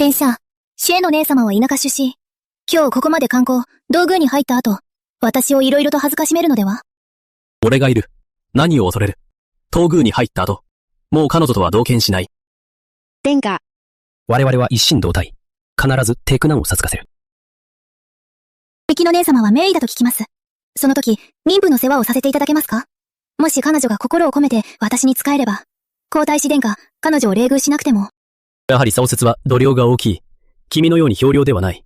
殿下、シェの姉様は田舎出身。今日ここまで観光、道宮に入った後、私をいろいろと恥ずかしめるのでは？俺がいる。何を恐れる？東宮に入った後、もう彼女とは同見しない。殿下。我々は一心同体。必ずテクナンを授かせる。雪の姉様は名医だと聞きます。その時、妊婦の世話をさせていただけますか？もし彼女が心を込めて私に仕えれば、皇太子殿下、彼女を冷遇しなくても。やはり創設は度量が大きい。君のように氷涼ではない。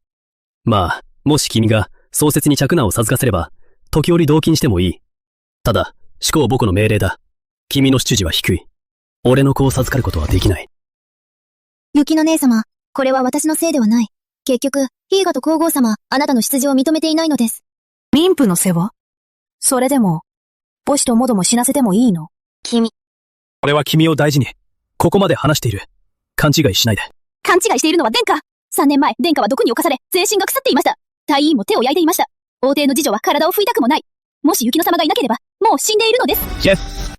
まあ、もし君が創設に嫡男を授かせれば、時折同金してもいい。ただ、至高母子の命令だ。君の出自は低い。俺の子を授かることはできない。雪の姉様、これは私のせいではない。結局、ヒーガと皇后様、あなたの出自を認めていないのです。妊婦の世話？それでも、母子ともども死なせてもいいの？君。俺は君を大事に、ここまで話している。勘違いしないで。勘違いしているのは殿下。3年前、殿下は毒に侵され、全身が腐っていました。大尉も手を焼いていました。王帝の次女は体を拭いたくもない。もし雪乃様がいなければ、もう死んでいるのです。シェフ。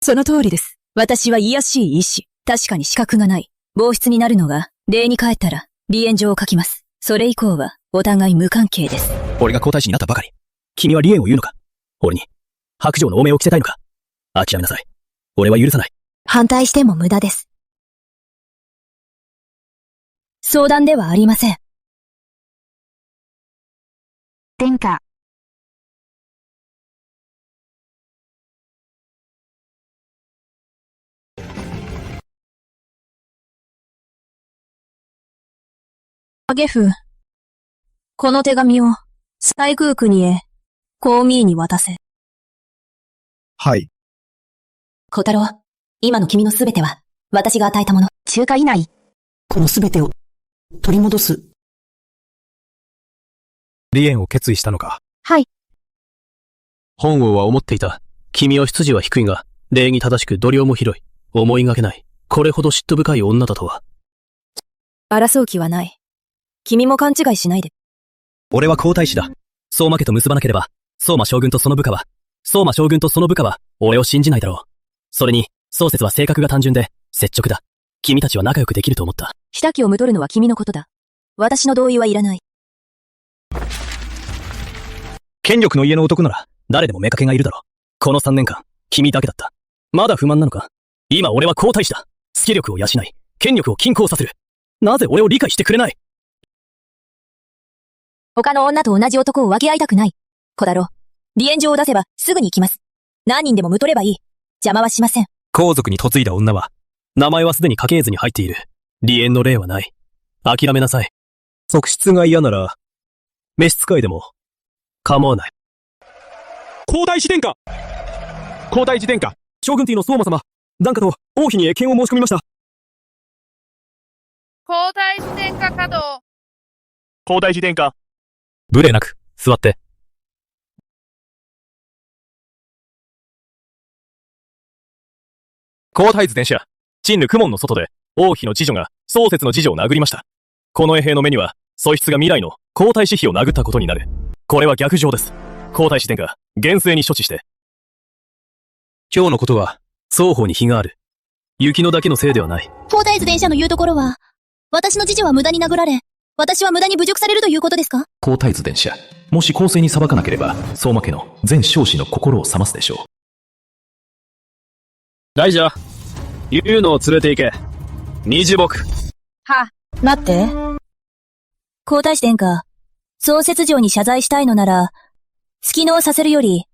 その通りです。私は卑しい医師。確かに資格がない。防湿になるのが、礼に帰ったら、離縁状を書きます。それ以降は、お互い無関係です。俺が皇太子になったばかり。君は離縁を言うのか？俺に、白状の汚名を着せたいのか？諦めなさい。俺は許さない。反対しても無駄です。相談ではありません。殿下。ゲフ。この手紙を、西宮国へ、公民に渡せ。はい。小太郎、今の君のすべては、私が与えたもの。中華以内。このすべてを、取り戻す。離縁を決意したのか？はい。本王は思っていた。君は出自は低いが、礼儀正しく度量も広い。思いがけない。これほど嫉妬深い女だとは。争う気はない。君も勘違いしないで。俺は皇太子だ。相馬家と結ばなければ、相馬将軍とその部下は、俺を信じないだろう。それに、宗節は性格が単純で、拙直だ。君たちは仲良くできると思った。下記をむとるのは君のことだ。私の同意はいらない。権力の家の男なら、誰でも妾がいるだろう。この3年間、君だけだった。まだ不満なのか？今俺は皇太子だ。好き力を養い、権力を均衡させる。なぜ俺を理解してくれない？他の女と同じ男を分け合いたくない。小太郎、離縁状を出せばすぐに行きます。何人でもむとればいい。邪魔はしません。皇族に嫁いだ女は、名前はすでに家系図に入っている。離縁の例はない。諦めなさい。側室が嫌なら、召使いでも、構わない。皇太子殿下！皇太子殿下！将軍ティの相馬様、檀家と王妃に謁見を申し込みました。皇太子殿下稼働。皇太子殿下。無礼なく、座って。皇太子殿下、陳留公文の外で、王妃の次女が、宗節の次女を殴りました。この衛兵の目には、素質が未来の皇太子妃を殴ったことになる。これは逆上です。皇太子殿下、厳正に処置して。今日のことは、双方に非がある。雪乃だけのせいではない。皇太子殿下の言うところは、私の次女は無駄に殴られ、私は無駄に侮辱されるということですか？皇太子殿下、もし公正に裁かなければ、相馬家の全将士の心を冷ますでしょう。大蛇、言うのを連れて行け。二重木。は、待って。皇太子殿下、創設上に謝罪したいのなら、隙能させるより、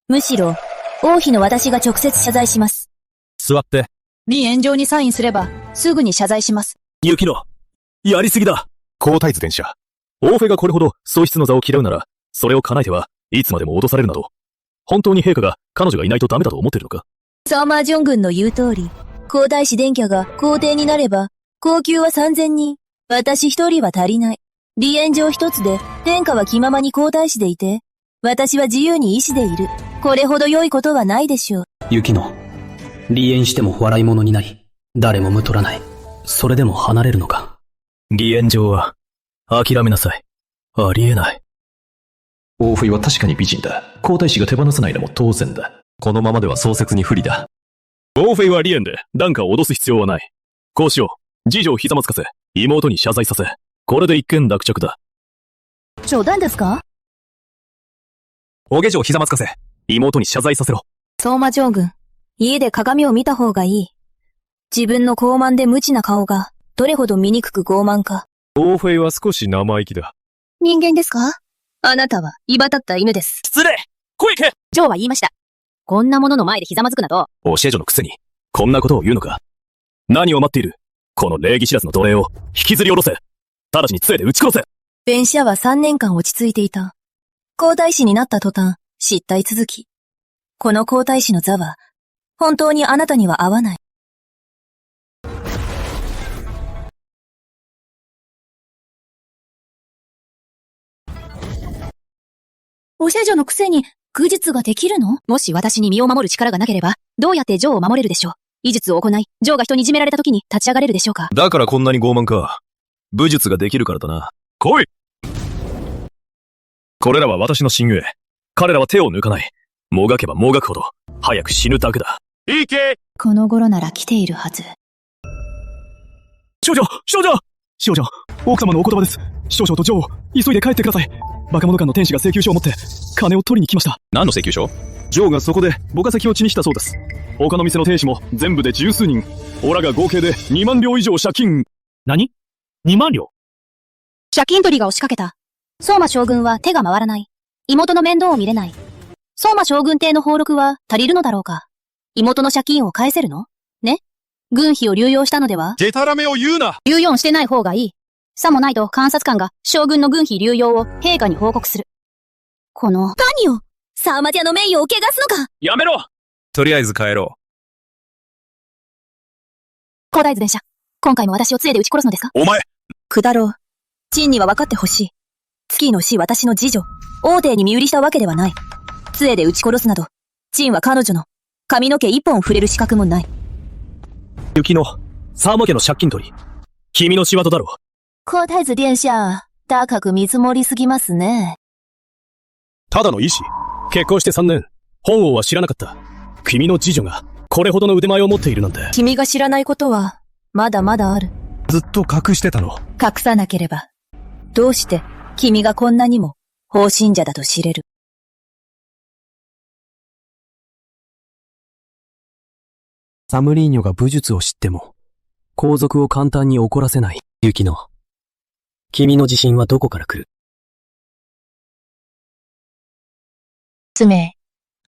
むしろ、王妃の私が直接謝罪します。座って。離縁状にサインすれば、すぐに謝罪します。雪乃、やりすぎだ。皇太子殿下。王妃がこれほど素質の座を嫌うなら、それを叶えてはいつまでも脅されるなど、本当に陛下が彼女がいないとダメだと思ってるのか？サーマージョン軍の言う通り、皇太子殿下が皇帝になれば、高級は3000人、私一人は足りない。離縁状一つで、天下は気ままに皇太子でいて、私は自由に医師でいる。これほど良いことはないでしょう。雪乃、離縁しても笑い物になり、誰もむとらない。それでも離れるのか？離縁状は、諦めなさい。ありえない。王妃は確かに美人だ。皇太子が手放さないのも当然だ。このままでは創設に不利だ。ゴーフェイはリエンで、ダンカを脅す必要はない。こうしよう。次女をひざまつかせ、妹に謝罪させ。これで一件落着だ。冗談ですか？お下女をひざまつかせ、妹に謝罪させろ。相馬将軍、家で鏡を見た方がいい。自分の高慢で無知な顔が、どれほど醜く傲慢か。ゴーフェイは少し生意気だ。人間ですか？あなたは、威張った犬です。失礼！来いけ！ジョーは言いました。こんなものの前でひざまずくなど。教え女のくせに、こんなことを言うのか。何を待っている？この礼儀知らずの奴隷を、引きずり下ろせ。直ちに杖で撃ち殺せ。弁謝は3年間落ち着いていた。皇太子になった途端、失態続き。この皇太子の座は、本当にあなたには合わない。お者女のくせに、愚術ができるの？もし私に身を守る力がなければ、どうやってジョーを守れるでしょう？医術を行い、ジョーが人にいじめられた時に立ち上がれるでしょうか？だからこんなに傲慢か。武術ができるからだな。来い！これらは私の親友。彼らは手を抜かない。もがけばもがくほど、早く死ぬだけだ。いいけ！この頃なら来ているはず。少女！少女！奥様のお言葉です。少々とジョーを、急いで帰ってください。バカ者官の天使が請求書を持って、金を取りに来ました。何の請求書？ジョーがそこで、ぼか先を血にしたそうです。他の店の亭主も全部で10数人。オラが合計で2万両以上借金。何？ 2 万両？借金取りが押しかけた。相馬将軍は手が回らない。妹の面倒を見れない。相馬将軍邸の俸禄は足りるのだろうか。妹の借金を返せるの？ね？軍費を流用したのでは？デタラメを言うな！流用してない方がいい。さもないと監察官が将軍の軍費流用を陛下に報告する。この、何をサーマティアの名誉を汚すのか！やめろ！とりあえず帰ろ皇太子殿下。今回も私を杖で撃ち殺すのですか？お前！くだろう。陳には分かってほしい。月の死私の次女、王帝に身売りしたわけではない。杖で撃ち殺すなど、陳は彼女の髪の毛一本触れる資格もない。雪の、サーモ家の借金取り。君の仕業だろう。皇太子殿下、高く見積もりすぎますね。ただの医師。結婚して3年。本王は知らなかった。君の次女が、これほどの腕前を持っているなんて。君が知らないことは、まだまだある。ずっと隠してたの。隠さなければ、どうして、君がこんなにも、法信者だと知れる。サムリーニョが武術を知っても、皇族を簡単に怒らせない。雪乃。君の自信はどこから来る？爪。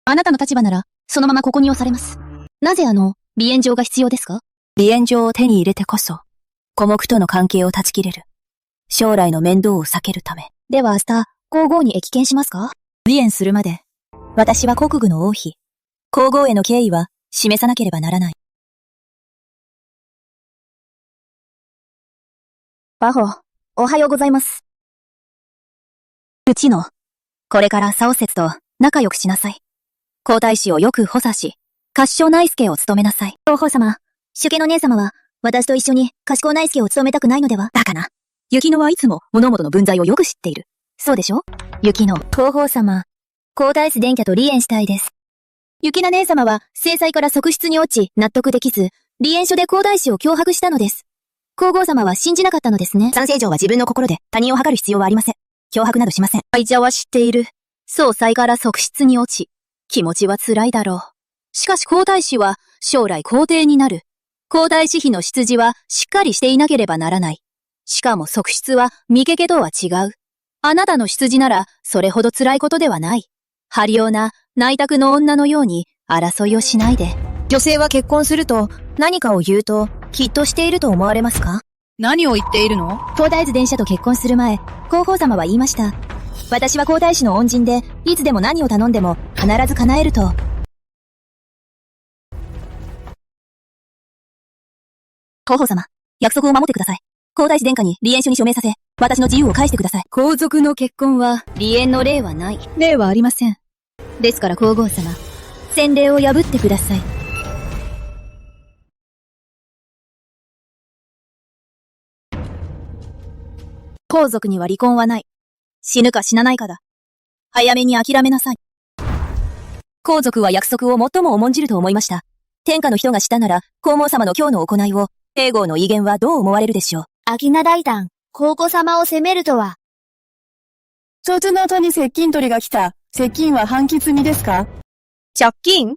あなたの立場なら、そのままここに押されます。なぜ離縁状が必要ですか？離縁状を手に入れてこそ、古木との関係を断ち切れる。将来の面倒を避けるため。では明日、皇后に謁見しますか？離縁するまで、私は国具の王妃。皇后への敬意は示さなければならない。バホ、おはようございます。うちの、これからサオセツと仲良くしなさい。皇太子をよく補佐し、褐将内助を務めなさい。皇后様、主家の姉様は、私と一緒に賢内助を務めたくないのでは？だかな。雪乃はいつも物事の分際をよく知っている。そうでしょ？雪乃。皇后様、皇太子殿下と離縁したいです。雪乃姉様は、正妻から側室に落ち、納得できず、離縁書で皇太子を脅迫したのです。皇后様は信じなかったのですね。三聖城は自分の心で他人を測る必要はありません。脅迫などしません。愛者は知っている。総裁から側室に落ち、気持ちは辛いだろう。しかし皇太子は、将来皇帝になる。皇太子妃の出自は、しっかりしていなければならない。しかも側室は、三毛家とは違う。あなたの出自なら、それほど辛いことではない。張りような、内宅の女のように、争いをしないで。女性は結婚すると、何かを言うと、きっとしていると思われますか？何を言っているの？皇太子殿下と結婚する前、皇后様は言いました。私は皇太子の恩人で、いつでも何を頼んでも、必ず叶えると。皇后様、約束を守ってください。皇太子殿下に離縁書に署名させ、私の自由を返してください。皇族の結婚は、離縁の例はない。例はありません。ですから皇后様、先例を破ってください。皇族には離婚はない。死ぬか死なないかだ。早めに諦めなさい。皇族は約束を最も重んじると思いました。天下の人がしたなら、皇后様の今日の行いを、帝王の威厳はどう思われるでしょう。秋名大胆、皇后様を責めるとは。ちょつの後に接近取りが来た。接近は半期済みですか？借金？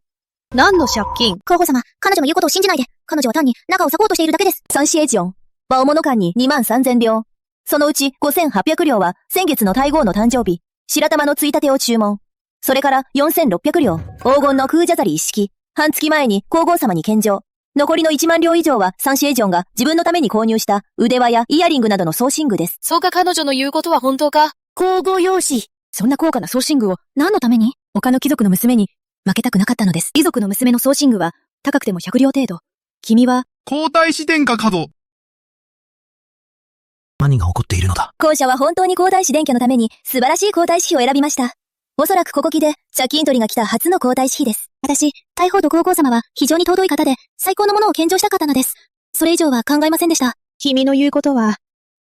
何の借金？皇后様、彼女の言うことを信じないで。彼女は単に仲を裂こうとしているだけです。三市エジオン。バオモノ間に23,000両。そのうち5,800両は先月の大号の誕生日、白玉のついたてを注文。それから4,600両、黄金の空ジャザリ一式。半月前に皇后様に献上。残りの1万両以上はサンシエジョンが自分のために購入した腕輪やイヤリングなどの装身具です。そうか、彼女の言うことは本当か？皇后用紙。そんな高価な装身具を何のために？他の貴族の娘に負けたくなかったのです。貴族の娘の装身具は高くても100両程度。君は、皇太子殿下稼働。何が起こっているのだ？後者は本当に皇太子殿下のために素晴らしい皇太子妃を選びました。おそらくここ期で借金取りが来た初の皇太子妃です。私、太后と皇后様は非常に尊い方で最高のものを献上したかったのです。それ以上は考えませんでした。君の言うことは、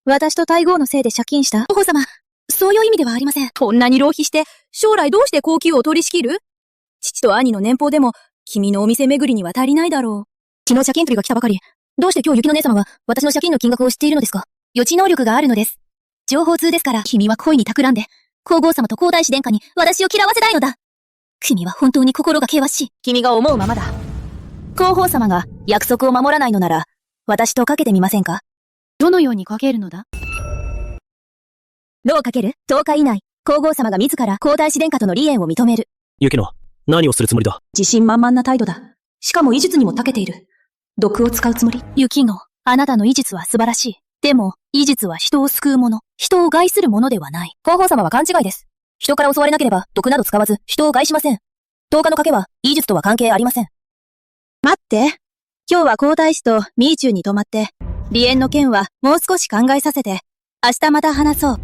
私と太后のせいで借金した？皇后様、そういう意味ではありません。こんなに浪費して、将来どうして高級を取り仕切る？父と兄の年俸でも、君のお店巡りには足りないだろう。昨日借金取りが来たばかり。どうして今日雪の姉様は私の借金の金額を知っているのですか？予知能力があるのです。情報通ですから、君は恋に企んで、皇后様と皇太子殿下に私を嫌わせたいのだ。君は本当に心が険しい。君が思うままだ。皇后様が約束を守らないのなら、私とかけてみませんか？どのようにかけるのだ？どうかける？ 10 日以内、皇后様が自ら皇太子殿下との離縁を認める。雪乃、何をするつもりだ？自信満々な態度だ。しかも医術にも長けている。毒を使うつもり？雪乃、あなたの医術は素晴らしい。でも、医術は人を救うもの、人を害するものではない。皇后様は勘違いです。人から襲われなければ毒など使わず人を害しません。10日の賭けは医術とは関係ありません。待って。今日は皇太子とミーチューに泊まって、離縁の件はもう少し考えさせて、明日また話そう。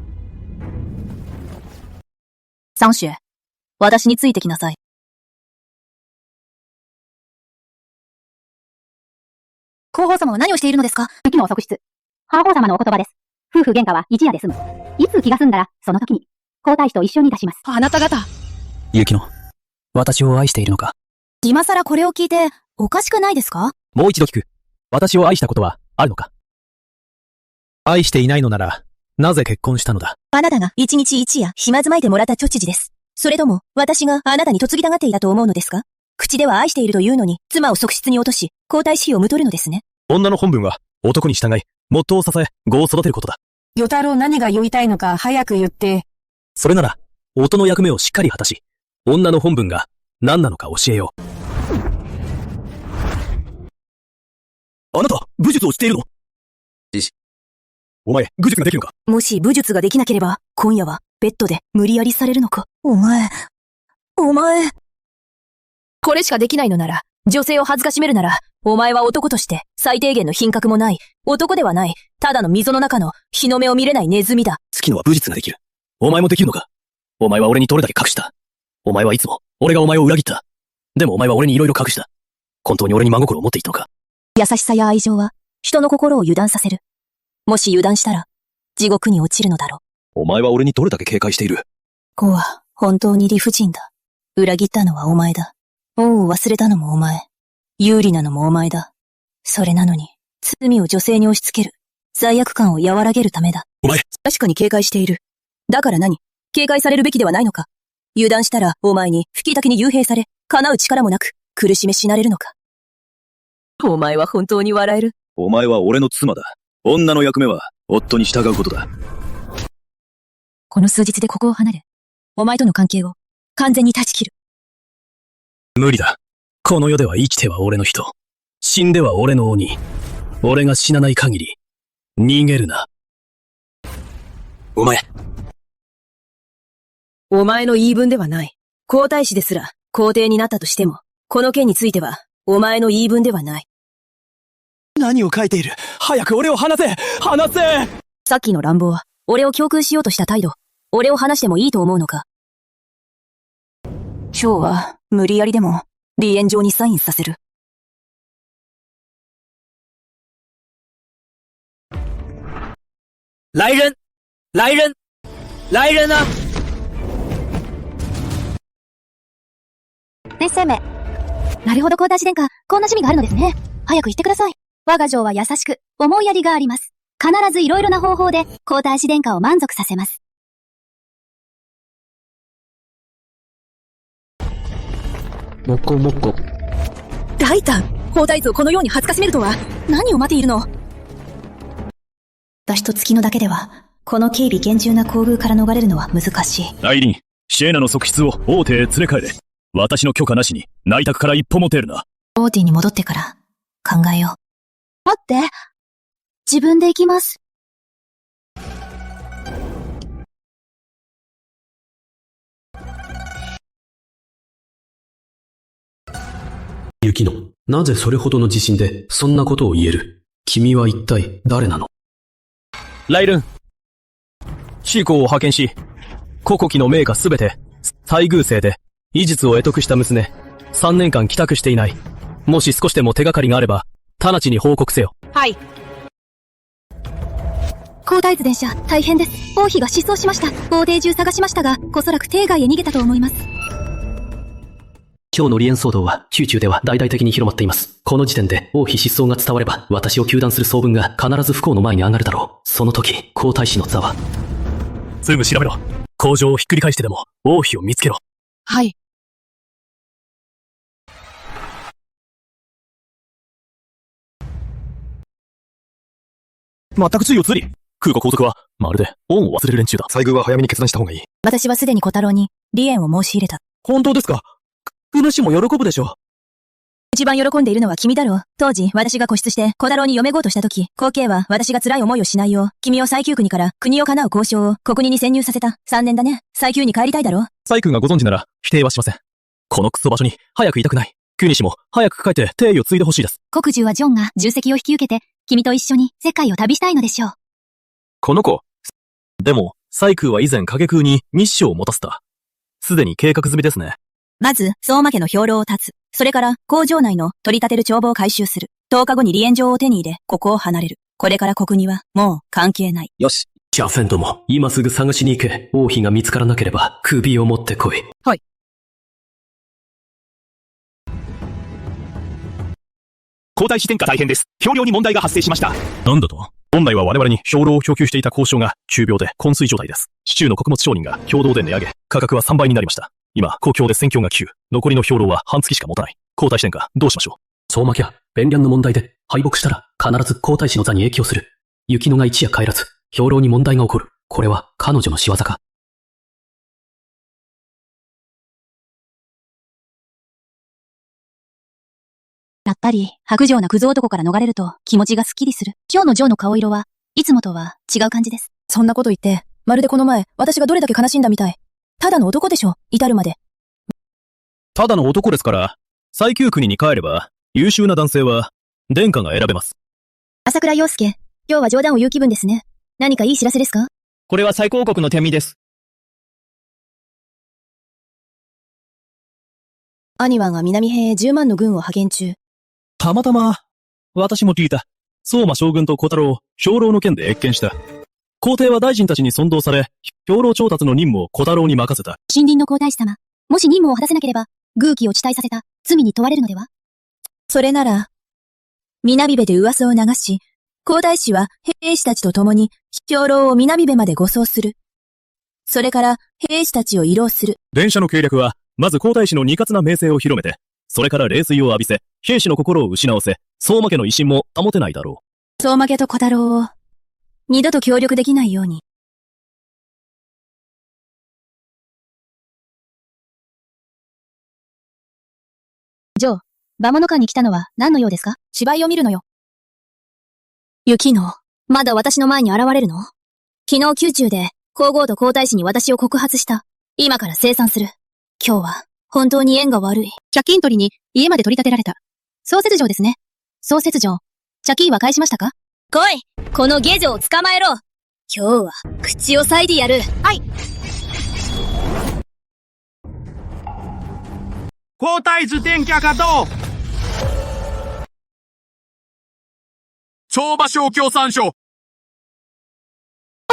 サンシュエ、私についてきなさい。皇后様は何をしているのですか？雪の側室。皇后様のお言葉です。夫婦喧嘩は一夜で済む。いつ気が済んだら、その時に、皇太子と一緒にいたします。あなた方。雪乃、私を愛しているのか？今更これを聞いて、おかしくないですか？もう一度聞く。私を愛したことはあるのか？愛していないのなら、なぜ結婚したのだ？あなたが一日一夜暇ずまいてもらったちです。それとも、私があなたに嫁ぎたがっていたと思うのですか？口では愛しているというのに、妻を側室に落とし、皇太子妃をむとるのですね。女の本分は、男に従い、夫を支え、子を育てることだ。与太郎何が言いたいのか早く言って。それなら、夫の役目をしっかり果たし、女の本分が何なのか教えよう。あなた、武術をしているの？お前、武術ができるのか？もし武術ができなければ、今夜はベッドで無理やりされるのか？お前。これしかできないのなら、女性を恥ずかしめるなら、お前は男として最低限の品格もない、男ではない、ただの溝の中の日の目を見れないネズミだ。好きのは武術ができる。お前もできるのか？お前は俺にどれだけ隠した？お前はいつも、俺がお前を裏切った。でもお前は俺に色々隠した。本当に俺に真心を持っていたのか？優しさや愛情は、人の心を油断させる。もし油断したら、地獄に落ちるのだろう。お前は俺にどれだけ警戒している？子は、本当に理不尽だ。裏切ったのはお前だ。恩を忘れたのもお前。有利なのもお前だ。それなのに、罪を女性に押し付ける。罪悪感を和らげるためだ。お前。確かに警戒している。だから何？警戒されるべきではないのか？油断したら、お前に吹き竹に幽閉され、叶う力もなく、苦しめ死なれるのか？お前は本当に笑える？お前は俺の妻だ。女の役目は、夫に従うことだ。この数日でここを離れ、お前との関係を完全に断ち切る。無理だ。この世では生きては俺の人。死んでは俺の鬼。俺が死なない限り、逃げるな。お前。お前の言い分ではない。皇太子ですら、皇帝になったとしても、この件については、お前の言い分ではない。何を書いている？早く俺を離せ！離せ！さっきの乱暴は、俺を教訓しようとした態度。俺を話してもいいと思うのか？今日は、無理やりでも、離縁状にサインさせる。来人！来人！来人啊！熱生命。なるほど皇太子殿下、こんな趣味があるのですね。早く言ってください。我が嬢は優しく、思いやりがあります。必ずいろいろな方法で皇太子殿下を満足させます。もこもこ。ライター、皇太子をこのように恥ずかしめるとは、何を待っているの？私と月のだけでは、この警備厳重な厚遇から逃れるのは難しい。アイリン、シエナの側室を王邸へ連れ帰れ。私の許可なしに内宅から一歩も出るな。王邸に戻ってから考えよう。待って。自分で行きます。雪乃、なぜそれほどの自信でそんなことを言える？君は一体誰なの？ライルン。シーコを派遣し、古古期の名家すべて、最偶生で、医術を得得した娘、3年間帰宅していない。もし少しでも手がかりがあれば、直ちに報告せよ。はい。皇太子殿下、大変です。王妃が失踪しました。王邸中探しましたが、おそらく邸外へ逃げたと思います。今日の離縁騒動は、宮中では大々的に広まっています。この時点で、王妃失踪が伝われば、私を糾弾する総文が必ず不幸の前に上がるだろう。その時、皇太子の座は。すぐ調べろ。工場をひっくり返してでも、王妃を見つけろ。はい。全く注意を移り。空母皇族は、まるで、恩を忘れる連中だ。西宮は早めに決断した方がいい。私はすでに小太郎に離縁を申し入れた。本当ですか？く主も喜ぶでしょう。一番喜んでいるのは君だろう。当時、私が固執して小太郎に嫁ごうとした時、後継は私が辛い思いをしないよう、君を最旧国から国を叶う交渉を国に潜入させた。3年だね。最旧に帰りたいだろう。細空がご存知なら、否定はしません。このクソ場所に、早くいたくない。国主も、早く帰って帝位を継いでほしいです。国獣はジョンが重責を引き受けて、君と一緒に世界を旅したいのでしょう。この子。でも、細空は以前影空に日照を持たせた。すでに計画済みですね。まず、相馬家の兵糧を断つ。それから、工場内の取り立てる帳簿を回収する。10日後に離縁状を手に入れ、ここを離れる。これから国には、もう関係ない。よし。ジャフェンドも、今すぐ探しに行け。王妃が見つからなければ、首を持ってこい。はい。皇太子殿下大変です。兵糧に問題が発生しました。なんだと？本来は我々に兵糧を供給していた交渉が中病で昏睡状態です。市中の穀物商人が共同で値上げ、価格は3倍になりました。今、公共で戦況が急。残りの兵糧は半月しか持たない。皇太子殿下、どうしましょう？そうまきゃ、弁略の問題で敗北したら必ず皇太子の座に影響する。雪乃が一夜帰らず、兵糧に問題が起こる。これは彼女の仕業か。やっぱり、白状なクズ男から逃れると気持ちがスッキリする。今日のジョーの顔色はいつもとは違う感じです。そんなこと言って、まるでこの前、私がどれだけ悲しんだみたい。ただの男でしょ、至るまで。ただの男ですから、最旧国に帰れば、優秀な男性は、殿下が選べます。朝倉陽介、今日は冗談を言う気分ですね。何かいい知らせですか？これは最高国の手身です。アニワンが南辺へ10万の軍を派遣中。たまたま、私も聞いた。相馬将軍と小太郎、兵糧の件で謁見した。皇帝は大臣たちに尊同され、兵糧調達の任務を小太郎に任せた。森林の皇太子様、もし任務を果たせなければ、宮記を地帯させた罪に問われるのでは？それなら、南辺で噂を流し、皇太子は兵士たちと共に兵糧を南辺まで護送する。それから兵士たちを移動する。電車の計略は、まず皇太子の二滑な名声を広めて、それから冷水を浴びせ、兵士の心を失わせ、相馬家の威信も保てないだろう。相馬家と小太郎を、二度と協力できないように。ジョー、馬物館に来たのは何の用ですか？芝居を見るのよ。雪乃、まだ私の前に現れるの？昨日宮中で、皇后と皇太子に私を告発した。今から清算する。今日は、本当に縁が悪い。借金取りに家まで取り立てられた。総節城ですね。総節城。借金は返しましたか？来い！この下女を捕まえろ！今日は、口を裂いてやる。はい。皇太子殿下駕到！超馬小共産省！皇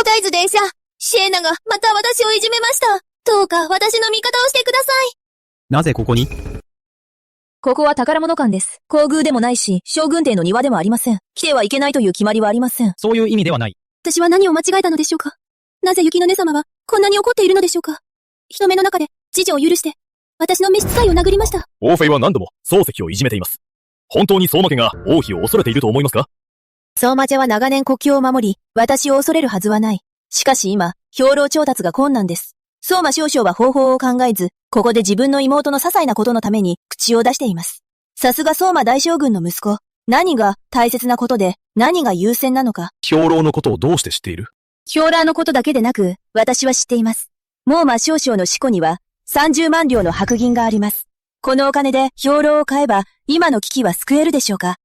太子殿下、シエナがまた私をいじめました。どうか私の味方をしてください。なぜここに？ここは宝物館です。皇宮でもないし、将軍邸の庭でもありません。来てはいけないという決まりはありません。そういう意味ではない。私は何を間違えたのでしょうか？なぜ雪の姉様はこんなに怒っているのでしょうか？人目の中で次女を許して、私の召使いを殴りました。王妃は何度も漱石をいじめています。本当に相馬家が王妃を恐れていると思いますか？相馬家は長年国境を守り、私を恐れるはずはない。しかし今、兵糧調達が困難です。相馬少将は方法を考えず、ここで自分の妹の些細なことのために口を出しています。さすが相馬大将軍の息子。何が大切なことで、何が優先なのか。兵糧のことをどうして知っている？兵糧のことだけでなく、私は知っています。毛馬少将の死後には、30万両の白銀があります。このお金で兵糧を買えば、今の危機は救えるでしょうか？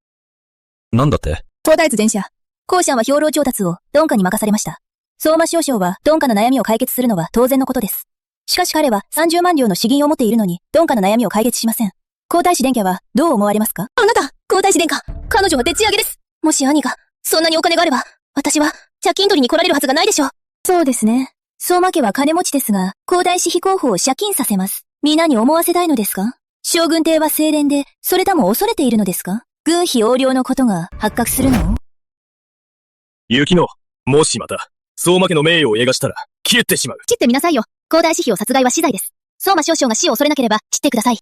なんだって？皇太子殿下。公爵は兵糧調達をドンカに任されました。相馬少将はドンカの悩みを解決するのは当然のことです。しかし彼は30万両の資銀を持っているのに、ドンカの悩みを解決しません。皇太子殿下はどう思われますか？あなた、皇太子殿下、彼女はでち上げです。もし兄が、そんなにお金があれば、私は借金取りに来られるはずがないでしょう。そうですね。相馬家は金持ちですが、皇太子妃候補を借金させます。皆に思わせたいのですか？将軍邸は清廉で、それとも恐れているのですか？軍費横領のことが発覚するの？雪乃、もしまた、相馬家の名誉を汚したら、消えてしまう。切ってみなさいよ。皇太子妃を殺害は死罪です。相馬少将が死を恐れなければ、切ってください。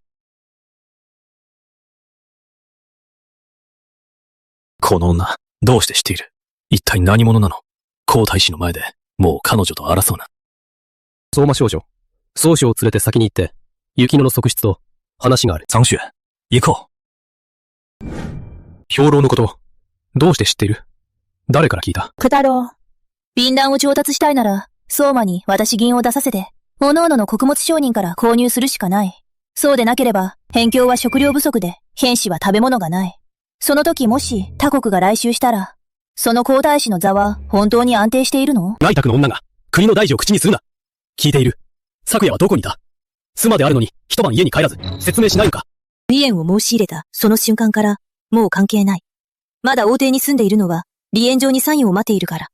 この女、どうして知っている？一体何者なの？皇太子の前で、もう彼女と争うな。相馬少女、宗主を連れて先に行って、雪乃の側室と話がある。三種、行こう。兵糧のこと、どうして知っている？誰から聞いた？九太郎。便弾を調達したいなら、相馬に私銀を出させて、各々の穀物商人から購入するしかない。そうでなければ、辺境は食料不足で、兵士は食べ物がない。その時もし他国が来襲したら、その皇太子の座は本当に安定しているの？内閣の女が国の大事を口にするな。聞いている。昨夜はどこにいた？妻であるのに一晩家に帰らず説明しないのか？離縁を申し入れたその瞬間から、もう関係ない。まだ王邸に住んでいるのは、離縁状にサインを待っているから。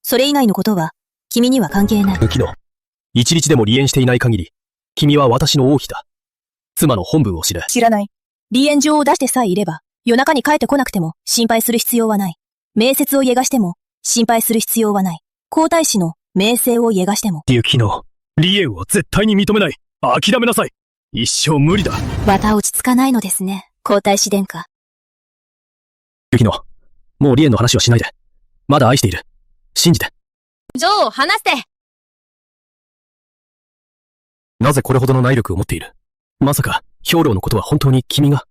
それ以外のことは、君には関係ない。雪乃、一日でも離縁していない限り、君は私の王妃だ。妻の本文を知れ。知らない。離縁状を出してさえいれば、夜中に帰ってこなくても心配する必要はない。名節を汚しても心配する必要はない。皇太子の名声を汚しても。雪乃、離縁は絶対に認めない。諦めなさい。一生無理だ。また落ち着かないのですね、皇太子殿下。雪乃、もう離縁の話はしないで。まだ愛している。信じて。女王、話して。なぜこれほどの内力を持っている？まさか、兵糧のことは本当に君が？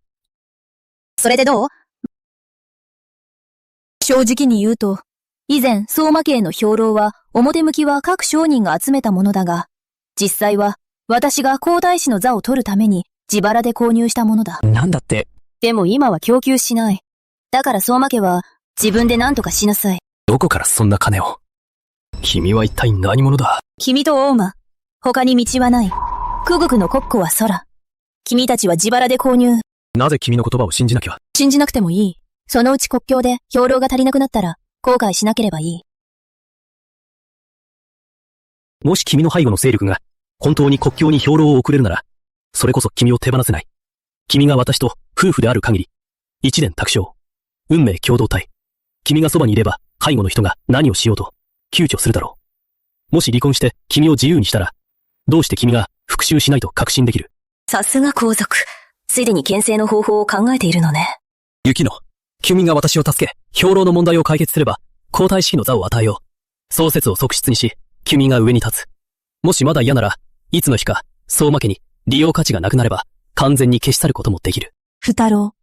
それでどう？正直に言うと、以前、相馬家の兵糧は、表向きは各商人が集めたものだが、実際は、私が皇太子の座を取るために、自腹で購入したものだ。なんだって。でも今は供給しない。だから相馬家は、自分で何とかしなさい。どこからそんな金を？君は一体何者だ？君と大馬。他に道はない。空国の国庫は空。君たちは自腹で購入。なぜ君の言葉を信じなきゃ？信じなくてもいい。そのうち国境で兵糧が足りなくなったら、後悔しなければいい。もし君の背後の勢力が、本当に国境に兵糧を送れるなら、それこそ君を手放せない。君が私と夫婦である限り、一年卓勝、運命共同体。君がそばにいれば、背後の人が何をしようと、躊躇するだろう。もし離婚して君を自由にしたら、どうして君が復讐しないと確信できる？さすが皇族。ついでに牽制の方法を考えているのね。雪乃、君が私を助け、兵糧の問題を解決すれば、皇太子妃の座を与えよう。宗節を側室にし、君が上に立つ。もしまだ嫌なら、いつの日か、相馬家に利用価値がなくなれば、完全に消し去ることもできる。二太郎。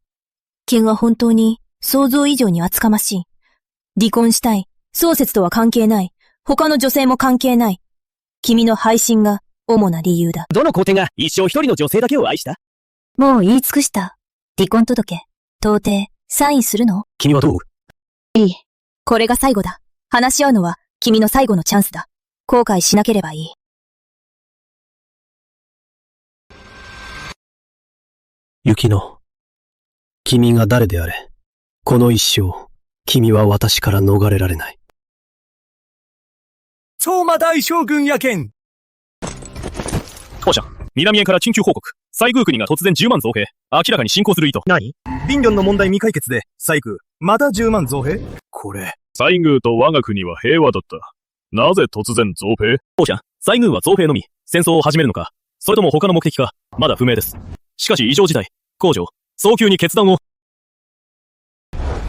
君は本当に、想像以上に厚かましい。離婚したい。宗節とは関係ない。他の女性も関係ない。君の配信が主な理由だ。どの皇帝が一生一人の女性だけを愛した？もう言い尽くした。離婚届、到底、サインするの？君はどう？いい。これが最後だ。話し合うのは君の最後のチャンスだ。後悔しなければいい。雪乃、君が誰であれ、この一生、君は私から逃れられない。相馬大将軍やけん。当社、南園から緊急報告。西宮国が突然10万増兵。明らかに進行する意図。何？ビンリョンの問題未解決で、西宮、また10万増兵？これ。西宮と我が国は平和だった。なぜ突然増兵？王者、西宮は増兵のみ、戦争を始めるのか、それとも他の目的か、まだ不明です。しかし異常事態、工場、早急に決断を。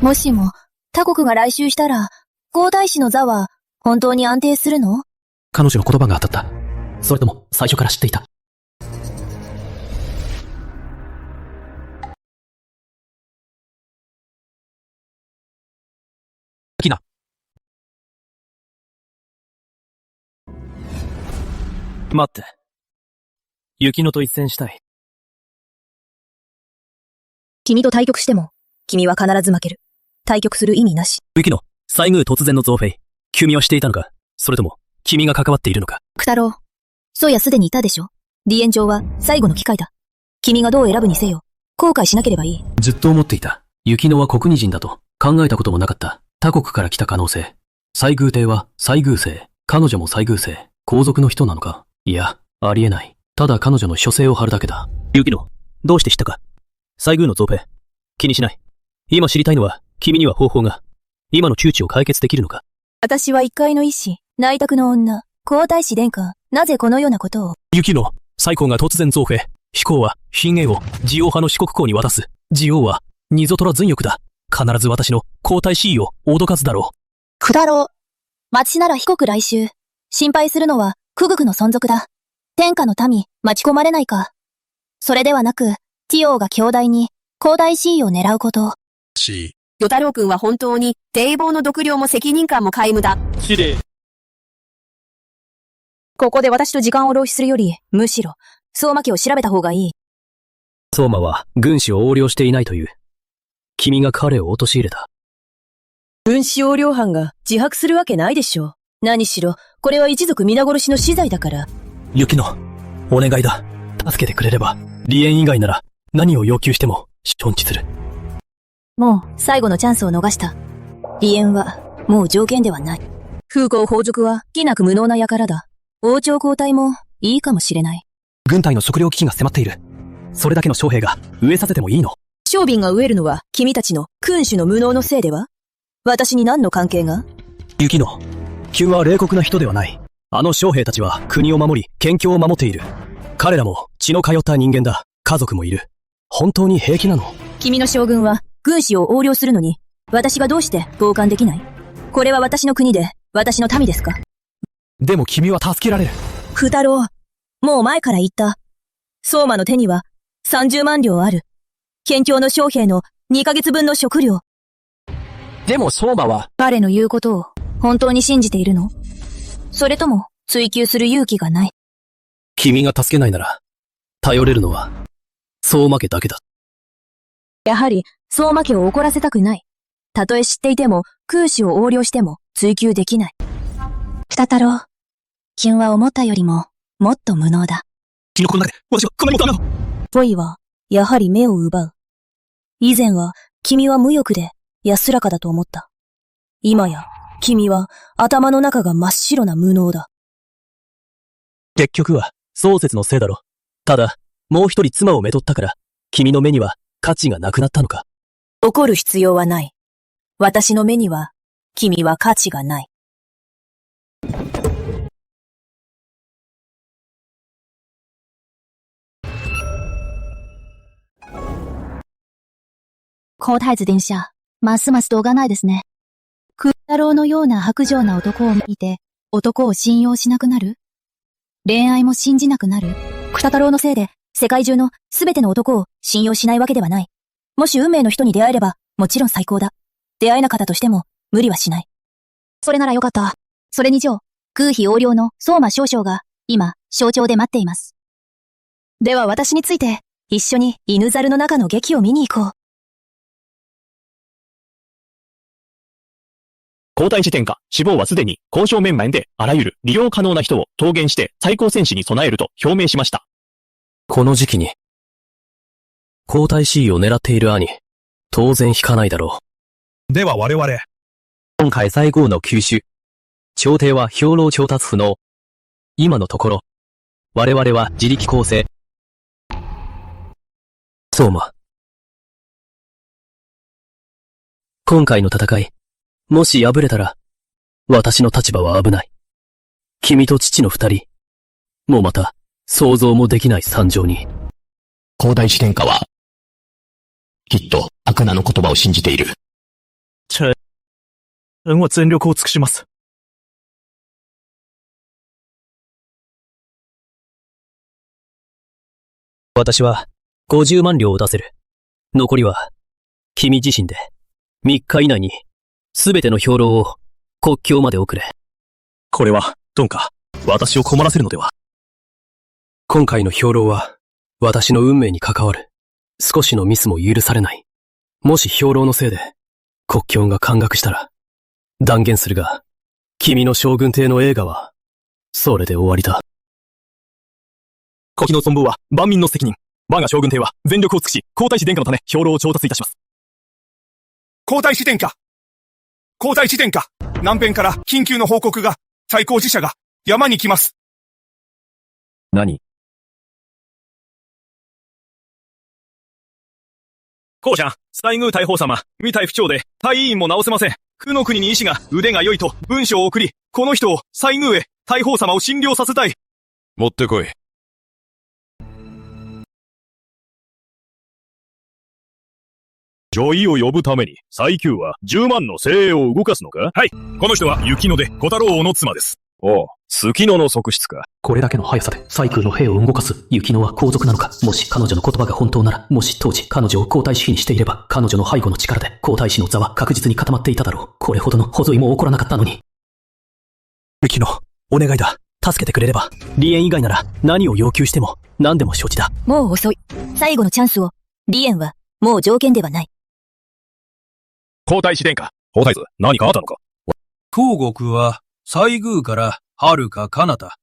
もしも、他国が来襲したら、皇太子の座は、本当に安定するの？彼女の言葉が当たった。それとも、最初から知っていた。きな。待って。雪乃と一戦したい。君と対局しても、君は必ず負ける。対局する意味なし。雪乃、西宮突然の増兵。君はしていたのか？それとも、君が関わっているのか？九太郎。そうやすでにいたでしょ。離縁状は最後の機会だ。君がどう選ぶにせよ、後悔しなければいい。ずっと思っていた。雪乃は国二人だと考えたこともなかった。他国から来た可能性。西宮帝は西宮姓。彼女も西宮姓。皇族の人なのか？いや、ありえない。ただ彼女の書生を貼るだけだ。雪乃、どうして知ったか？西宮の増兵。気にしない。今知りたいのは、君には方法が、今の窮地を解決できるのか？私は一介の医師、内宅の女、皇太子殿下、なぜこのようなことを？雪乃、西皇が突然増兵。飛行は、親衛を、ジオ派の四国公に渡す。ジオは、ニゾトラ軍欲だ。必ず私の皇太子位を脅かすだろう。九太郎。松なら非国来襲。心配するのは、九国の存続だ。天下の民、巻き込まれないか。それではなく、ティオーが兄弟に、皇太子位を狙うこと。与太郎君は本当に、堤防の独領も責任感も皆無だ。司令。ここで私と時間を浪費するより、むしろ、相馬家を調べた方がいい。相馬は、軍師を横領していないという。君が彼を陥れた。軍師横領犯が自白するわけないでしょ。何しろ、これは一族皆殺しの死罪だから。雪乃、お願いだ。助けてくれれば、離縁以外なら、何を要求しても、承知する。もう、最後のチャンスを逃した。離縁は、もう条件ではない。風光皇族は、気なく無能な輩だ。王朝交代も、いいかもしれない。軍隊の食糧危機が迫っている。それだけの将兵が、飢えさせてもいいの？商品が飢えるのは、君たちの、君主の無能のせいでは？私に何の関係が？雪乃、君は冷酷な人ではない。あの将兵たちは国を守り、県境を守っている。彼らも血の通った人間だ。家族もいる。本当に平気なの？君の将軍は、軍師を横領するのに、私がどうして傍観できない？これは私の国で、私の民ですか？でも君は助けられる。九太郎、もう前から言った。相馬の手には、30万両ある。県境の将兵の2ヶ月分の食料。でも相馬は、彼の言うことを、本当に信じているの？それとも、追求する勇気がない？君が助けないなら、頼れるのは、相馬家だけだ。やはり、相馬家を怒らせたくない。たとえ知っていても、空使を横領しても、追求できない。二太郎、君は思ったよりも、もっと無能だ。キノコの中で、私はこんなにもダメだ。ポイは、やはり目を奪う。以前は、君は無欲で、安らかだと思った。今や、君は、頭の中が真っ白な無能だ。結局は、宗節のせいだろ。ただ、もう一人妻をめとったから、君の目には、価値がなくなったのか。怒る必要はない。私の目には、君は価値がない。皇太子殿下、ますます動画ないですね。空太郎のような薄情な男を見て、男を信用しなくなる？恋愛も信じなくなる？九太郎のせいで、世界中のすべての男を信用しないわけではない。もし運命の人に出会えれば、もちろん最高だ。出会えなかったとしても、無理はしない。それならよかった。それに上、空飛横領の相馬少将が、今、象徴で待っています。では私について、一緒に犬猿の中の劇を見に行こう。皇太子殿下、死亡はすでに交渉面々であらゆる利用可能な人を投言して最高戦士に備えると表明しました。この時期に、皇太子位を狙っている兄、当然引かないだろう。では我々、今回最後の急襲。朝廷は兵糧調達不能。今のところ、我々は自力攻勢。相馬。今回の戦い、もし敗れたら、私の立場は危ない。君と父の二人、もうまた、想像もできない惨状に。皇太子殿下は、きっと、悪魔の言葉を信じている。臣は全力を尽くします。私は、50万両を出せる。残りは、君自身で、3日以内に、すべての兵糧を、国境まで送れ。これは、どうか、私を困らせるのでは。今回の兵糧は、私の運命に関わる。少しのミスも許されない。もし兵糧のせいで、国境が陥落したら、断言するが、君の将軍邸の栄華は、それで終わりだ。古希の存亡は万民の責任。我が将軍邸は全力を尽くし、皇太子殿下のため兵糧を調達いたします。皇太子殿下。皇太子殿下。南辺から緊急の報告が、最高寺社が山に来ます。何？皇者、西宮大法様、御大不調で、大委員も治せません。空の国に医師が腕が良いと文書を送り、この人を西宮へ大法様を診療させたい。持ってこい。女医を呼ぶために、西宮は10万の精鋭を動かすのか？はい。この人は雪乃で小太郎王の妻です。おう、月乃の側室か。これだけの速さで西宮の兵を動かす雪乃は皇族なのか。もし彼女の言葉が本当なら、もし当時彼女を皇太子妃にしていれば、彼女の背後の力で皇太子の座は確実に固まっていただろう。これほどのほぞいも起こらなかったのに。雪乃、お願いだ。助けてくれれば、離縁以外なら何を要求しても何でも承知だ。もう遅い。最後のチャンスを。離縁は、もう条件ではない。皇太子殿下。皇太子、何かあったのか？東国は、西宮から遥か彼方。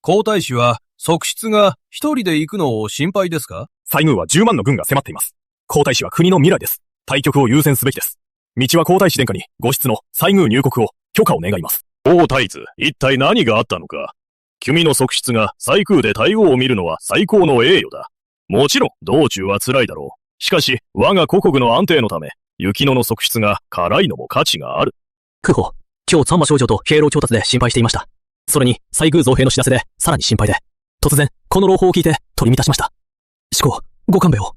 皇太子は、側室が一人で行くのを心配ですか？西宮は10万の軍が迫っています。皇太子は国の未来です。対局を優先すべきです。道は皇太子殿下に、ご質の西宮入国を許可を願います。王太子、一体何があったのか。君の側室が西宮で大王を見るのは最高の栄誉だ。もちろん、道中は辛いだろう。しかし、我が故国の安定のため、雪乃の側室が辛いのも価値がある。空母、今日三馬少女と兵糧調達で心配していました。それに、西宮造兵の知らせで、さらに心配で。突然、この朗報を聞いて、取り乱しました。至高、ご勘弁を。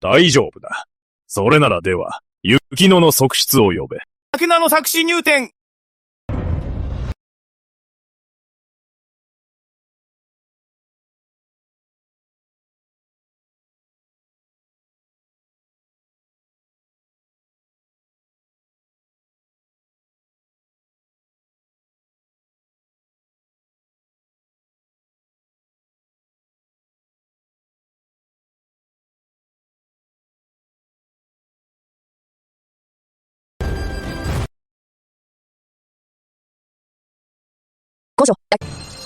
大丈夫だ。それならでは、雪乃の側室を呼べ。悪魔の作詞入店。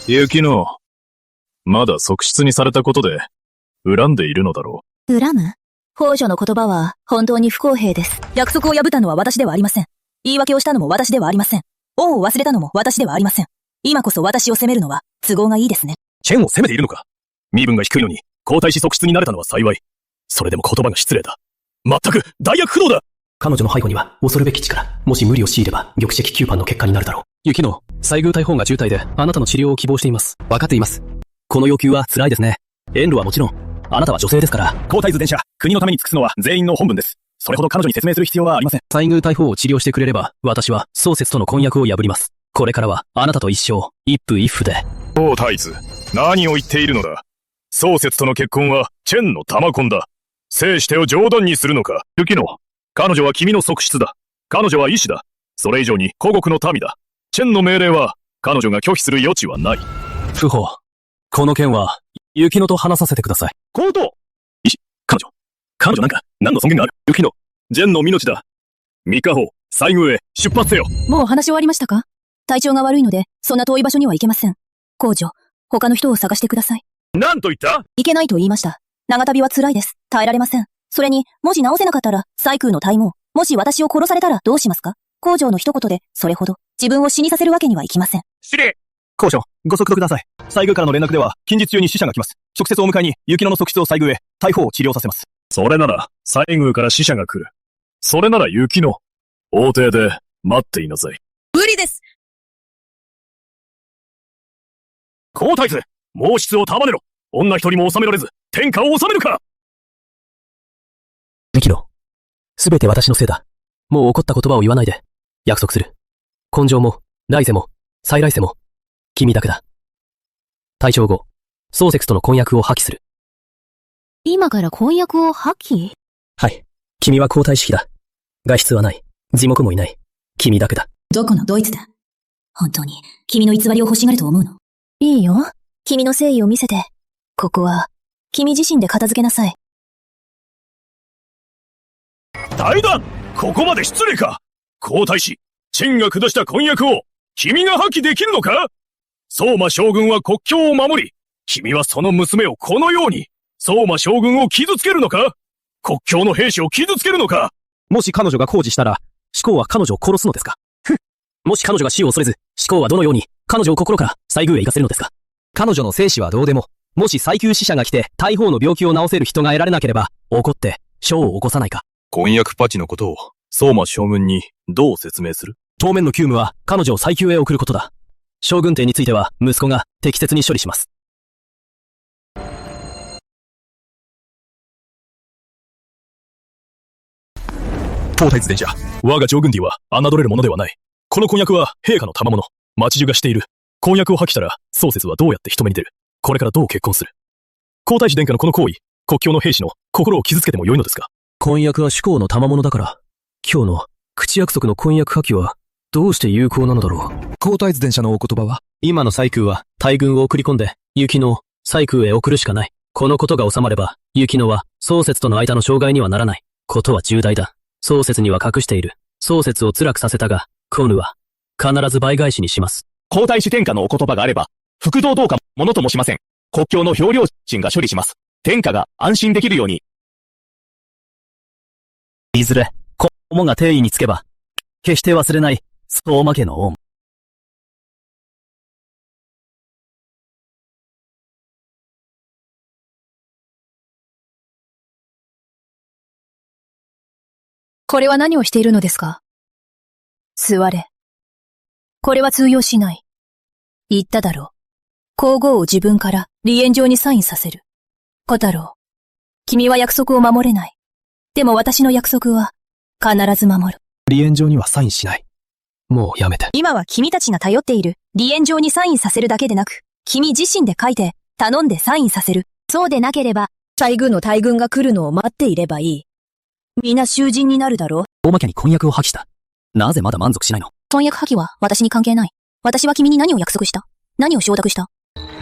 雪乃、まだ側室にされたことで、恨んでいるのだろう。恨む？宝女の言葉は本当に不公平です。約束を破ったのは私ではありません。言い訳をしたのも私ではありません。恩を忘れたのも私ではありません。今こそ私を責めるのは都合がいいですね。チェンを責めているのか？身分が低いのに皇太子側室になれたのは幸い。それでも言葉が失礼だ。全く代役不能だ。彼女の背後には恐るべき力。もし無理を強いれば玉石9番の結果になるだろう。雪乃、西宮大砲が重体であなたの治療を希望しています。わかっています。この要求は辛いですね。遠慮はもちろん。あなたは女性ですから。皇太子殿下、国のために尽くすのは全員の本分です。それほど彼女に説明する必要はありません。西宮大砲を治療してくれれば、私は宗節との婚約を破ります。これからはあなたと一生、一夫一夫で。王太子、何を言っているのだ。宗節との結婚はチェンの玉婚だ。生してを冗談にするのか。雪乃、彼女は君の側室だ。彼女は医師だ。それ以上に故国の民だ。チェンの命令は、彼女が拒否する余地はない。父皇、この件は、雪乃と話させてください。皇統！医師、彼女なんか、何の尊厳がある？雪乃、ジェンの命だ。三日砲、西宮へ出発せよ。もう話終わりましたか？体調が悪いので、そんな遠い場所には行けません。皇女、他の人を探してください。何と言った？行けないと言いました。長旅は辛いです。耐えられません。それに、もし直せなかったら、西宮の大門。もし私を殺されたらどうしますか？皇女の一言で、それほど、自分を死にさせるわけにはいきません。司令！皇書、ご速読ください。西宮からの連絡では、近日中に使者が来ます。直接お迎えに、雪乃の側室を西宮へ、大砲を治療させます。それなら、西宮から使者が来る。それなら雪乃。王邸で待っていなさい。無理です。皇太子、毛筆を束ねろ。女一人も収められず、天下を治めるか。雪乃。すべて私のせいだ。もう怒った言葉を言わないで。約束する。根性も、来世も、再来世も、君だけだ。大正後、宗節との婚約を破棄する。今から婚約を破棄？はい。君は皇太子妃だ。外出はない。耳目もいない。君だけだ。どこのドイツだ？本当に、君の偽りを欲しがると思うの？いいよ。君の誠意を見せて。ここは、君自身で片付けなさい。大胆！ここまで失礼か！皇太子、陳が下した婚約を、君が破棄できるのか？相馬将軍は国境を守り、君はその娘をこのように、相馬将軍を傷つけるのか？国境の兵士を傷つけるのか？もし彼女が抗議したら、志功は彼女を殺すのですか？もし彼女が死を恐れず、志功はどのように彼女を心から西宮へ行かせるのですか？彼女の生死はどうでも、もし最級死者が来て大砲の病気を治せる人が得られなければ、怒って将を起こさないか。婚約パチのことを相馬将軍にどう説明する？当面の急務は彼女を最級へ送ることだ。将軍邸については息子が適切に処理します。皇太子殿下、我が将軍邸は侮れるものではない。この婚約は陛下の賜物。町中がしている。婚約を破棄したら、宗節はどうやって人目に出る？これからどう結婚する？皇太子殿下のこの行為、国境の兵士の心を傷つけてもよいのですか？婚約は志功の賜物だから、今日の口約束の婚約破棄はどうして有効なのだろう。皇太子殿下のお言葉は？今の西宮は大軍を送り込んで、雪乃を西宮へ送るしかない。このことが収まれば、雪乃は宗節との間の障害にはならない。ことは重大だ。宗節には隠している。宗節を辛くさせたが、コーヌは必ず倍返しにします。皇太子天下のお言葉があれば、副道どうかものともしません。国境の兵領臣が処理します。天下が安心できるように。いずれ、子供が帝位につけば、決して忘れない、相馬家の恩。これは何をしているのですか？座れ。これは通用しない。言っただろう。皇后を自分から離縁状にサインさせる。小太郎。君は約束を守れない。でも私の約束は必ず守る。離縁状にはサインしない。もうやめて。今は君たちが頼っている離縁状にサインさせるだけでなく、君自身で書いて頼んでサインさせる。そうでなければ、西宮の大軍が来るのを待っていればいい。皆囚人になるだろう。相馬家に婚約を破棄した。なぜまだ満足しないの？婚約破棄は私に関係ない。私は君に何を約束した？何を承諾した？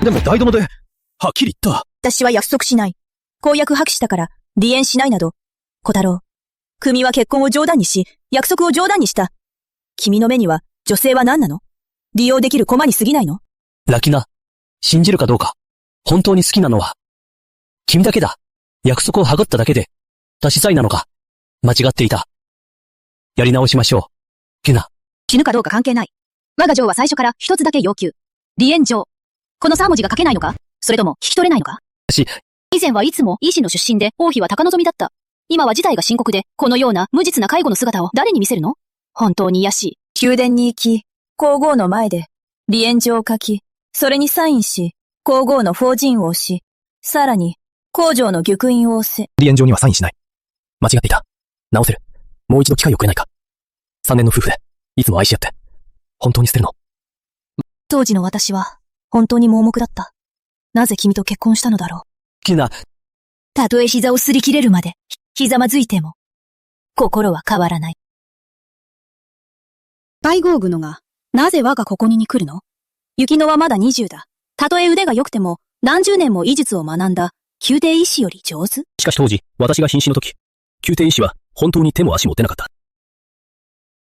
でも大殿で、はっきり言った。私は約束しない。婚約破棄したから離縁しないなど。小太郎。組は結婚を冗談にし、約束を冗談にした。君の目には女性は何なの？利用できる駒に過ぎないの？ラキナ、信じるかどうか。本当に好きなのは、君だけだ。約束をはがっただけで、多子妻なのか。間違っていた。やり直しましょう。ケナ。死ぬかどうか関係ない。我が嬢は最初から一つだけ要求。離縁状。この3文字が書けないのか？それとも聞き取れないのか？以前はいつも医師の出身で王妃は高望みだった。今は事態が深刻で、このような無実な介護の姿を誰に見せるの？本当に卑しい。宮殿に行き、皇后の前で離縁状を書き、それにサインし、皇后の封刃を押し、さらに、皇女の玉印を押せ。離縁状にはサインしない。間違っていた。直せる。もう一度機会をくれないか。3年の夫婦で、いつも愛し合って。本当に捨てるの？当時の私は、本当に盲目だった。なぜ君と結婚したのだろう。ケナ。たとえ膝を擦り切れるまで、ひざまずいても、心は変わらない。大豪具のが、なぜ我がここに来るの？雪乃はまだ20だ。たとえ腕が良くても、何十年も医術を学んだ、宮廷医師より上手？しかし当時、私が瀕死の時、宮廷医師は本当に手も足も出なかった。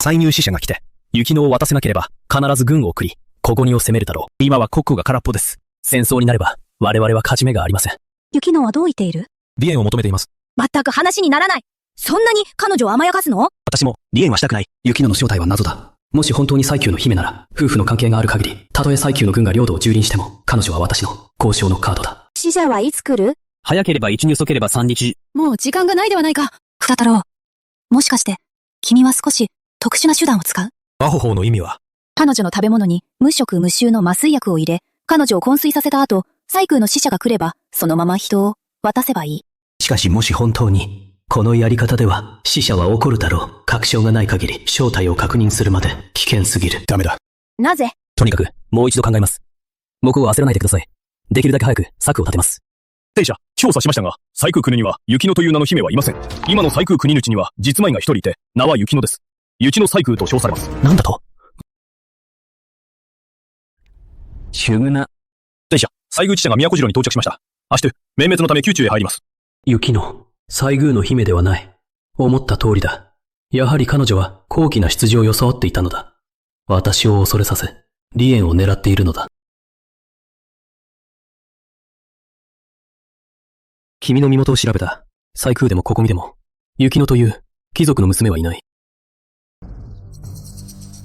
西宮使者が来て、雪乃を渡せなければ、必ず軍を送り、小国を攻めるだろう。今は国庫が空っぽです。戦争になれば、我々は勝ち目がありません。雪乃はどう言っている？離縁を求めています。全く話にならない。そんなに彼女を甘やかすの？私も離縁はしたくない。雪乃の正体は謎だ。もし本当に西宮の姫なら、夫婦の関係がある限り、たとえ西宮の軍が領土を蹂躙しても、彼女は私の交渉のカードだ。使者はいつ来る？早ければ1日遅ければ3日。もう時間がないではないか。二太郎。もしかして、君は少し特殊な手段を使う？アホホの意味は？彼女の食べ物に無色無臭の麻酔薬を入れ、彼女を昏睡させた後、細空の使者が来れば、そのまま人を渡せばいい。しかしもし本当に、このやり方では死者は怒るだろう。確証がない限り正体を確認するまで危険すぎる。ダメだ。なぜ？とにかく、もう一度考えます。僕を焦らないでください。できるだけ早く策を立てます。聖者、調査しましたが、細空国には雪乃という名の姫はいません。今の細空国主には実前が一人いて、名は雪乃です。雪乃細空と称されます。なんだと？シュグナ。聖者、西宮知者が都城に到着しました。明日、綿滅のため宮中へ入ります。雪乃、西宮の姫ではない。思った通りだ。やはり彼女は高貴な出自を装っていたのだ。私を恐れさせ、離縁を狙っているのだ。君の身元を調べた。西空でもここみでも、雪乃という貴族の娘はいない。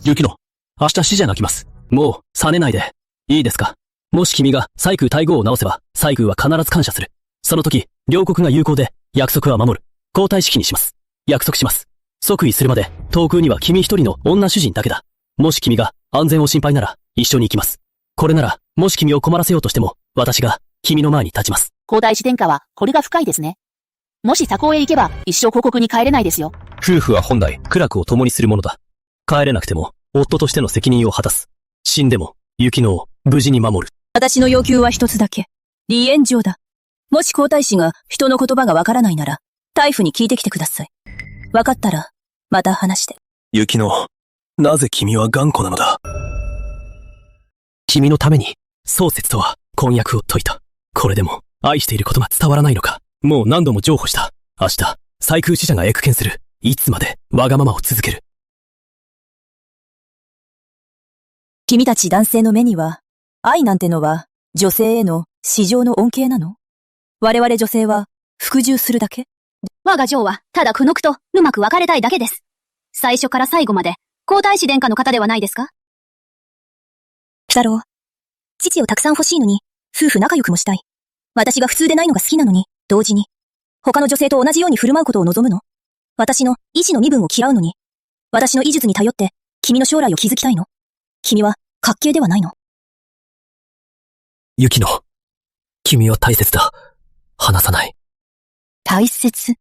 雪乃、明日使者が来ます。もう、さねないで。いいですか？もし君が西空大号を直せば、西空は必ず感謝する。その時、両国が友好で、約束は守る。交代式にします。約束します。即位するまで、東空には君一人の女主人だけだ。もし君が安全を心配なら、一緒に行きます。これなら、もし君を困らせようとしても、私が君の前に立ちます。皇太子殿下は、これが深いですね。もし左高へ行けば、一生皇国に帰れないですよ。夫婦は本来、苦楽を共にするものだ。帰れなくても、夫としての責任を果たす。死んでも、雪乃を無事に守る。私の要求は一つだけ。離縁状だ。もし皇太子が人の言葉がわからないなら、大夫に聞いてきてください。わかったら、また話して。雪乃、なぜ君は頑固なのだ？君のために、宗節とは婚約を解いた。これでも、愛していることが伝わらないのか。もう何度も譲歩した。明日、細空使者が謁見する。いつまで、わがままを続ける。君たち男性の目には、愛なんてのは、女性への至上の恩恵なの？我々女性は、服従するだけ？我が嬢は、ただ苦悩と、うまく別れたいだけです。最初から最後まで、皇太子殿下の方ではないですか？鬼太郎。父をたくさん欲しいのに、夫婦仲良くもしたい。私が普通でないのが好きなのに、同時に、他の女性と同じように振る舞うことを望むの？私の意志の身分を嫌うのに、私の医術に頼って、君の将来を築きたいの？君は、滑稽ではないの？雪乃、君は大切だ。離さない。大切？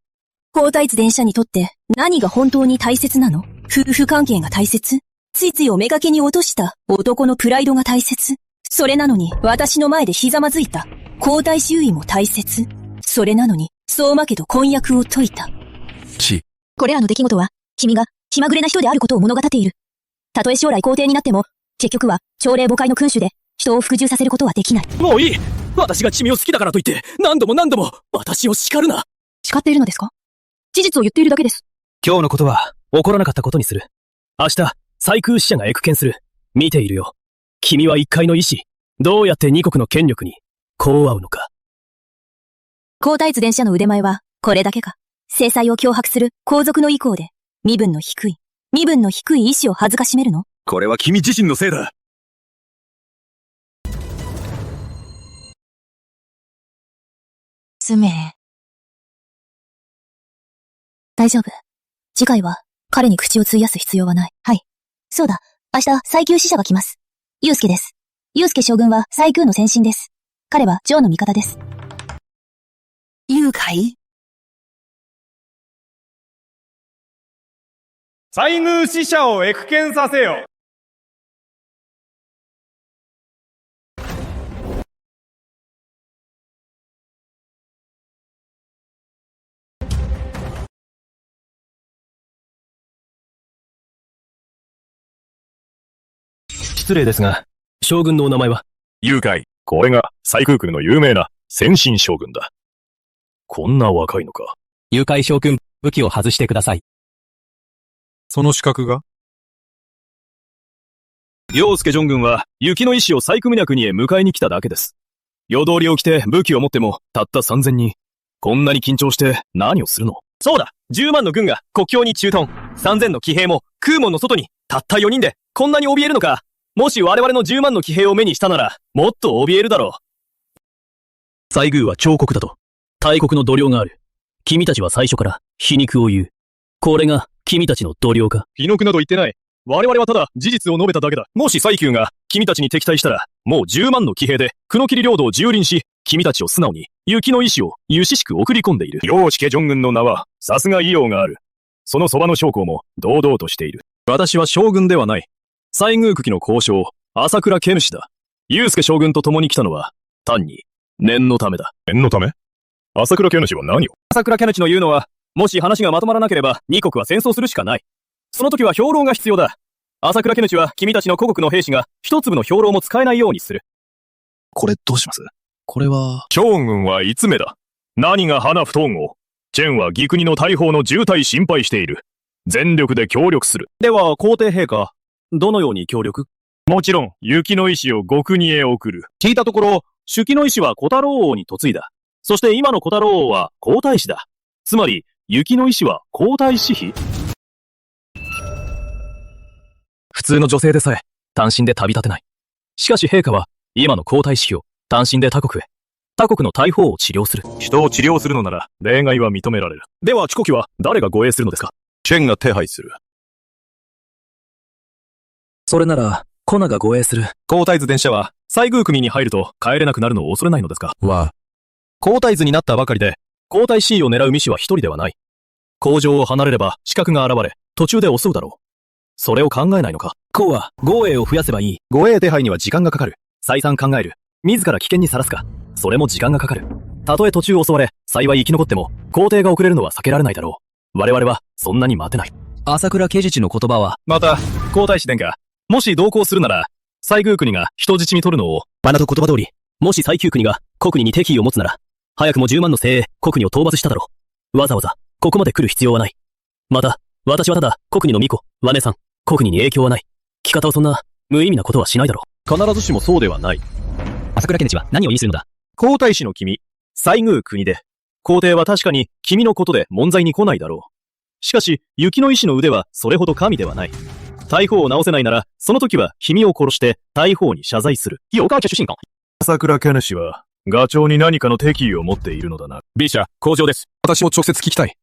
皇太子殿下にとって何が本当に大切なの？夫婦関係が大切？ついついおめがけに落とした男のプライドが大切？それなのに私の前でひざまずいた皇太子優位も大切？それなのに相馬家と婚約を解いた。これらの出来事は、君が気まぐれな人であることを物語っている。たとえ将来皇帝になっても、結局は朝令暮改の君主で人を服従させることはできない。もういい！私が君を好きだからといって、何度も何度も私を叱るな！叱っているのですか？事実を言っているだけです。今日のことは起こらなかったことにする。明日、細空使者が謁見する。見ているよ。君は一介の医師。どうやって二国の権力に、こう合うのか。皇太子殿下の腕前は、これだけか。制裁を脅迫する皇族の意向で、身分の低い意志を恥ずかしめるの？これは君自身のせいだ。大丈夫。次回は、彼に口を費やす必要はない。はい。そうだ。明日、細宮使者が来ます。祐介です。祐介将軍は細空の先進です。彼はジョーの味方です。誘拐？西宮使者を謁見させよ。失礼ですが、将軍のお名前は？誘拐。これが細空国の有名な先進将軍だ。こんな若いのか。誘拐将軍、武器を外してください。その資格が？陽介将軍は、雪の意志を細工国へ迎えに来ただけです。夜通りを着て武器を持っても、たった3000人。こんなに緊張して何をするの？そうだ !10 万の軍が国境に駐屯。3000の騎兵も空門の外に、たった4人で、こんなに怯えるのか。もし我々の10万の騎兵を目にしたなら、もっと怯えるだろう。西宮は彫刻だと。大国の度量がある。君たちは最初から皮肉を言う。これが君たちの度量か。皮肉など言ってない。我々はただ事実を述べただけだ。もし最宮が君たちに敵対したら、もう10万の騎兵で雲霧領土を蹂躙し、君たちを素直に雪の意志をゆししく送り込んでいる。陽介ジョン軍の名は、さすが異様がある。そのそばの将校も堂々としている。私は将軍ではない。西宮久喜の交渉、朝倉家主だ。祐介将軍と共に来たのは、単に念のためだ。念のため？朝倉家主は何を？朝倉家主の言うのは、もし話がまとまらなければ、二国は戦争するしかない。その時は兵糧が必要だ。朝倉家主は君たちの故国の兵士が一粒の兵糧も使えないようにする。これどうします？これは、趙軍はいつ目だ？何が花不統合？チェンは義国の大砲の渋滞心配している。全力で協力する。では、皇帝陛下、どのように協力？もちろん、雪の意志を極国へ送る。聞いたところ、主義の意志は小太郎王に嫁いだ。そして今の小太郎王は皇太子だ。つまり、雪の意志は皇太子妃？普通の女性でさえ、単身で旅立てない。しかし陛下は、今の皇太子妃を単身で他国へ。他国の大砲を治療する。人を治療するのなら、例外は認められる。では、遅刻は誰が護衛するのですか？チェンが手配する。それなら、コナが護衛する。皇太子殿下は、西宮国に入ると帰れなくなるのを恐れないのですか？は、皇太子になったばかりで、皇太子位を狙う御師は一人ではない。皇城を離れれば死角が現れ、途中で襲うだろう。それを考えないのか？公は、護衛を増やせばいい。護衛手配には時間がかかる。再三考える。自ら危険にさらすか。それも時間がかかる。たとえ途中襲われ、幸い生き残っても、皇帝が遅れるのは避けられないだろう。我々は、そんなに待てない。朝倉家主の言葉は、また、皇太子殿下、もし同行するなら、西宮国が人質に取るのを、マナと言葉通り、もし西宮国が国に敵意を持つなら、早くも10万の精鋭、国にを討伐しただろう。わざわざ、ここまで来る必要はない。また、私はただ、国にの巫女、姉さん、国に影響はない。聞き方はそんな、無意味なことはしないだろう。必ずしもそうではない。朝倉家主は何を意味するのだ？皇太子の君、西宮国で、皇帝は確かに君のことで問題に来ないだろう。しかし、雪の意志の腕はそれほど神ではない。大砲を直せないなら、その時は君を殺して大砲に謝罪する。岡家出身か？朝倉家主は、ガチョウに何かの敵意を持っているのだな。B社、工場です。私も直接聞きたい。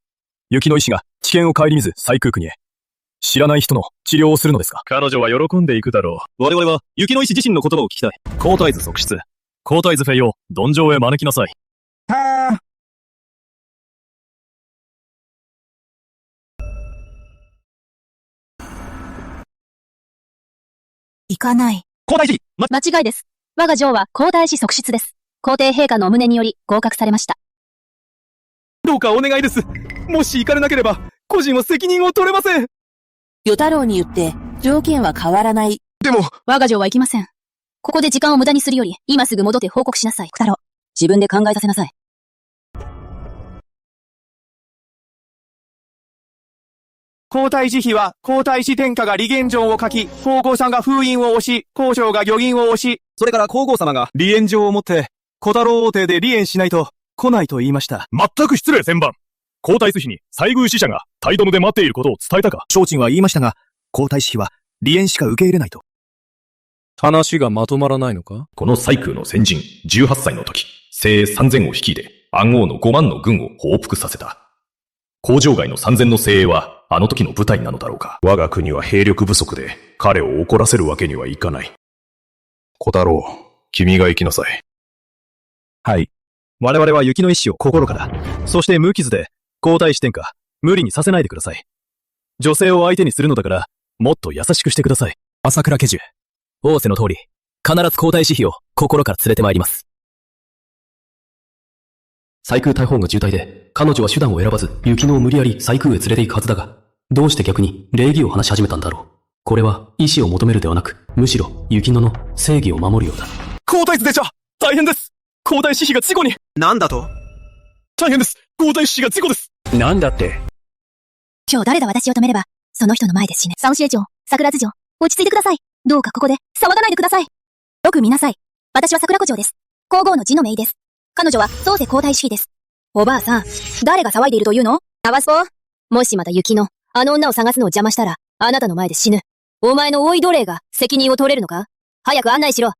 雪の意志が知見を顧みず西宮国へ。知らない人の治療をするのですか？彼女は喜んでいくだろう。我々は雪の意志自身の言葉を聞きたい。皇太子側室。皇太子フェイを壇上へ招きなさい。はぁ。行かない。皇太子、間違いです。我が嬢は皇太子側室です。皇帝陛下のお旨により合格されました。どうかお願いです。もし行かれなければ、個人は責任を取れません。与太郎に言って、条件は変わらない。でも、我が嬢は行きません。ここで時間を無駄にするより、今すぐ戻って報告しなさい。太郎、自分で考えさせなさい。皇太子妃は皇太子殿下が離言状を書き、皇后さんが封印を押し、皇将が魚銀を押し、それから皇后様が離縁状を持って、小太郎王帝で離縁しないと来ないと言いました。全く失礼千番。皇太子妃に西宮使者が態度ので待っていることを伝えたか？承知は言いましたが、皇太子妃は離縁しか受け入れないと。話がまとまらないのか？この西宮の先人、18歳の時、精鋭3000を率いて、暗王の5万の軍を報復させた。工場外の3000の精鋭は、あの時の部隊なのだろうか。我が国は兵力不足で、彼を怒らせるわけにはいかない。小太郎、君が行きなさい。はい。我々は雪の意志を心から、そして無傷で、皇太子殿下、無理にさせないでください。女性を相手にするのだから、もっと優しくしてください。朝倉家主。仰せの通り、必ず皇太子妃を心から連れて参ります。西宮大砲が渋滞で、彼女は手段を選ばず、雪乃を無理やり西宮へ連れて行くはずだが、どうして逆に礼儀を話し始めたんだろう。これは意志を求めるではなく、むしろ雪乃の正義を守るようだ。皇太子殿下、大変です。皇太子妃が事故に。なんだと？大変です。皇太子妃が事故です。なんだって。今日誰が私を止めれば、その人の前で死ぬ。三子江城、桜津城、落ち着いてください。どうかここで、騒がないでください。よく見なさい。私は桜子城です。皇后の字の姪です。彼女は、宗世皇太子妃です。おばあさん、誰が騒いでいるというの？タバスポ？もしまた雪の、あの女を探すのを邪魔したら、あなたの前で死ぬ。お前の追い奴隷が責任を取れるのか？早く案内しろ。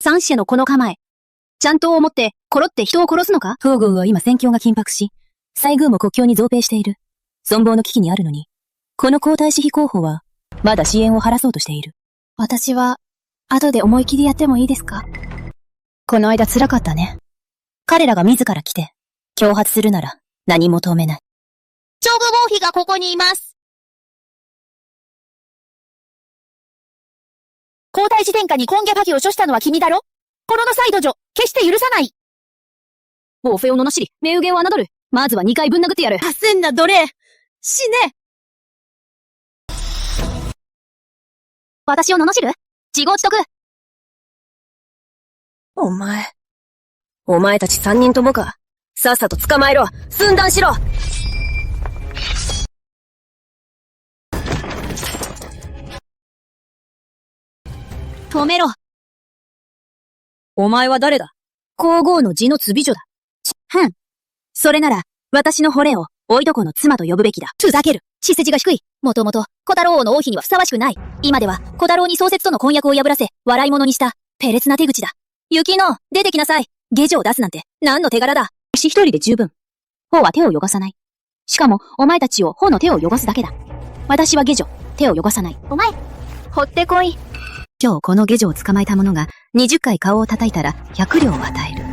三子へのこの構え。ちゃんと思って、コロって人を殺すのか？東郷は今戦況が緊迫し、西宮も国境に増兵している。存亡の危機にあるのに、この皇太子妃候補は、まだ支援を晴らそうとしている。私は、後で思い切りやってもいいですか？この間辛かったね。彼らが自ら来て、挑発するなら何も止めない。長部王妃がここにいます。皇太子殿下に今夜鍵を処したのは君だろ？このサイド女、決して許さない。オーフェを罵り、名誉を侮る。まずは2回ぶん殴ってやる。焦んな奴隷！死ね！私を罵る？自業自得。お前たち3人ともか。さっさと捕まえろ。寸断しろ。止めろ。お前は誰だ？皇后の字の罪女だ。それなら、私の惚れを、おいとこの妻と呼ぶべきだ。ふざける。血筋が低い。もともと、小太郎王の王妃にはふさわしくない。今では、小太郎に創設との婚約を破らせ、笑い物にした、ペレツな手口だ。雪乃、出てきなさい。下女を出すなんて、何の手柄だ。私一人で十分。王は手を汚さない。しかも、お前たちを王の手を汚すだけだ。私は下女、手を汚さない。お前、ほってこい。今日この下女を捕まえた者が、20回顔を叩いたら、100両を与える。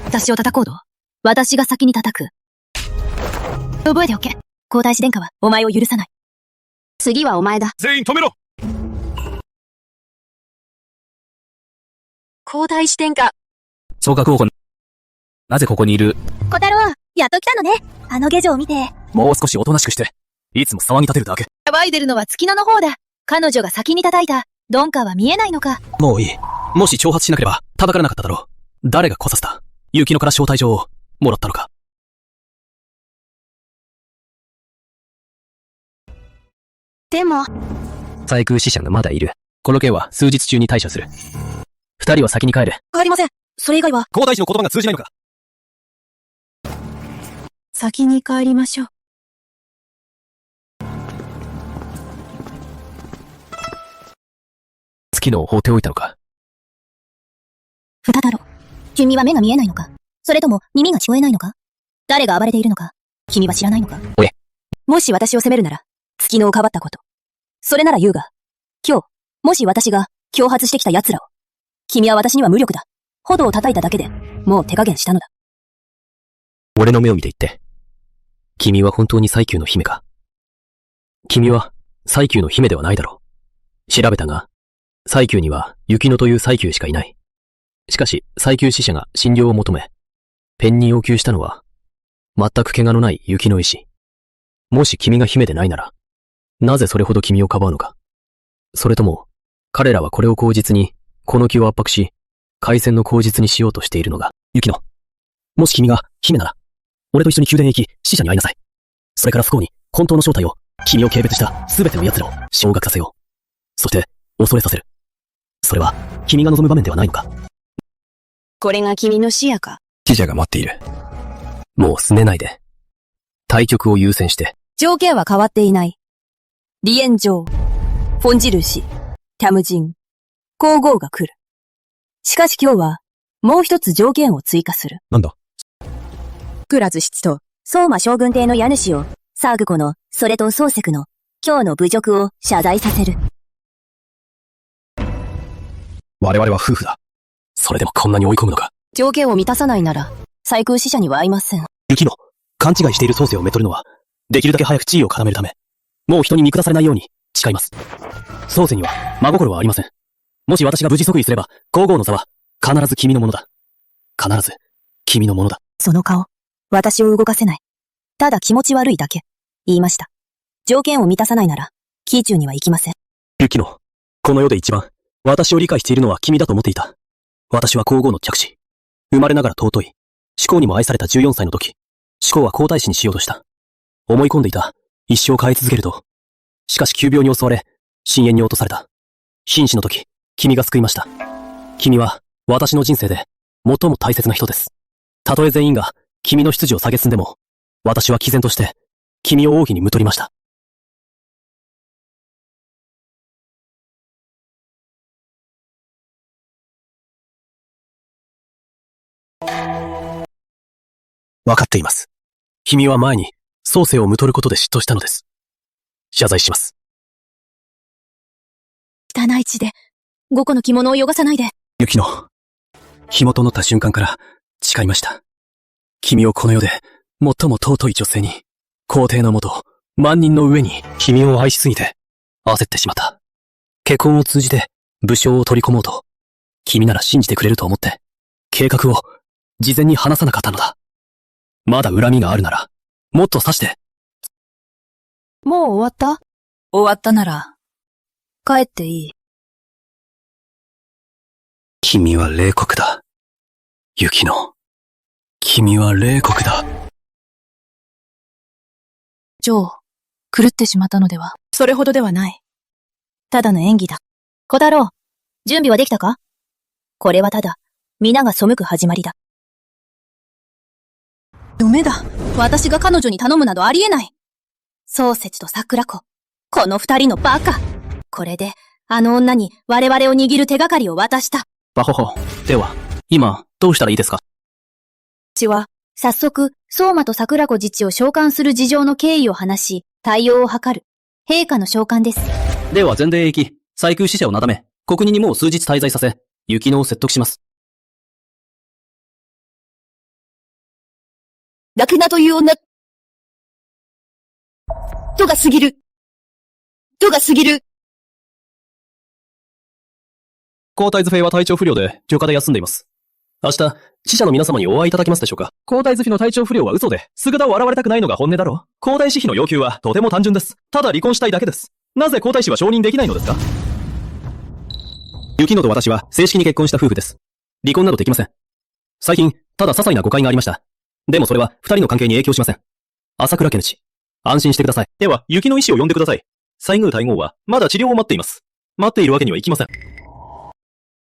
私を叩こうと。私が先に叩く。覚えておけ。皇太子殿下はお前を許さない。次はお前だ。全員止めろ！皇太子殿下。総閣王子、なぜここにいる？小太郎、やっと来たのね。あの下女を見て。もう少しおとなしくして。いつも騒ぎ立てるだけ。騒いでるのは月野の方だ。彼女が先に叩いた。鈍化は見えないのか。もういい。もし挑発しなければ、叩かれなかっただろう。誰が来させた？雪乃から招待状をもらったのか。でも、細空使者がまだいる。この件は数日中に対処する。二人は先に帰れ。帰りません。それ以外は。皇太子の言葉が通じないのか。先に帰りましょう。月野を放っておいたのか。蓋だろ。君は目が見えないのか？それとも耳が聞こえないのか？誰が暴れているのか？君は知らないのか？おえ。もし私を責めるなら、月野をかばったこと。それなら言うが、今日、もし私が挑発してきた奴らを、君は私には無力だ。炎を叩いただけで、もう手加減したのだ。俺の目を見て言って。君は本当に最宮の姫か？君は最宮の姫ではないだろう。調べたが、最宮には雪乃という最宮しかいない。しかし、最宮使者が診療を求め、ペンに要求したのは、全く怪我のない雪乃医師。もし君が姫でないなら、なぜそれほど君をかばうのか。それとも、彼らはこれを口実に、この気を圧迫し、開戦の口実にしようとしているのが、雪乃。もし君が姫なら、俺と一緒に宮殿へ行き、使者に会いなさい。それから不幸に、本当の正体を、君を軽蔑した全ての奴らを昇格させよう。そして、恐れさせる。それは、君が望む場面ではないのか。これが君の視野か。使者が待っている。もう拗ねないで。対局を優先して。条件は変わっていない。リエン城、フォンジルシ、テャムジン、皇后が来る。しかし今日は、もう一つ条件を追加する。なんだ？クラズ七と、相馬将軍邸の家主を、サーグコの、それと宗石の、今日の侮辱を謝罪させる。我々は夫婦だ。それでもこんなに追い込むのか。条件を満たさないなら、最空使者には会いません。雪乃、勘違いしている宗世をめとるのは、できるだけ早く地位を固めるため、もう人に見下されないように誓います。宗世には真心はありません。もし私が無事即位すれば、皇后の座は必ず君のものだ。必ず君のものだ。その顔、私を動かせない。ただ気持ち悪いだけ。言いました。条件を満たさないなら、キーチューには行きません。雪乃、この世で一番、私を理解しているのは君だと思っていた。私は皇后の嫡子。生まれながら尊い。志功にも愛された14歳の時、志功は皇太子にしようとした。思い込んでいた。一生変え続けると。しかし急病に襲われ、深淵に落とされた。瀕死の時、君が救いました。君は、私の人生で最も大切な人です。たとえ全員が君の出自を蔑んでも、私は毅然として君を王妃に婿りました。わかっています。君は前に宗生を婿ることで嫉妬したのです。謝罪します。汚い血で、5個の着物を汚さないで。雪乃、紐となった瞬間から誓いました。君をこの世で最も尊い女性に、皇帝のもと、万人の上に君を愛しすぎて焦ってしまった。結婚を通じて武将を取り込もうと、君なら信じてくれると思って、計画を事前に話さなかったのだ。まだ恨みがあるなら、もっと刺して。もう終わった？終わったなら、帰っていい。君は冷酷だ。雪乃。君は冷酷だ。ジョー、狂ってしまったのでは？それほどではない。ただの演技だ。小太郎、準備はできたか？これはただ、皆が背く始まりだ。夢だ。私が彼女に頼むなどありえない。宗節と桜子。この二人のバカ。これで、あの女に我々を握る手がかりを渡した。バホホ。では、今、どうしたらいいですか？私は、早速、相馬と桜子自治を召喚する事情の経緯を話し、対応を図る。陛下の召喚です。では前殿へ行き、細空使者をなだめ、国にもう数日滞在させ、雪乃を説得します。ラクナという女、度が過ぎる。度が過ぎる。皇太子妃は体調不良で、休暇で休んでいます。明日、使者の皆様にお会いいただけますでしょうか？皇太子妃の体調不良は嘘で、姿を現れたくないのが本音だろ？皇太子妃の要求はとても単純です。ただ離婚したいだけです。なぜ皇太子は承認できないのですか？雪乃と私は正式に結婚した夫婦です。離婚などできません。最近、ただ些細な誤解がありました。でもそれは二人の関係に影響しません。朝倉家主、安心してください。では、雪の医師を呼んでください。西宮大王は、まだ治療を待っています。待っているわけにはいきません。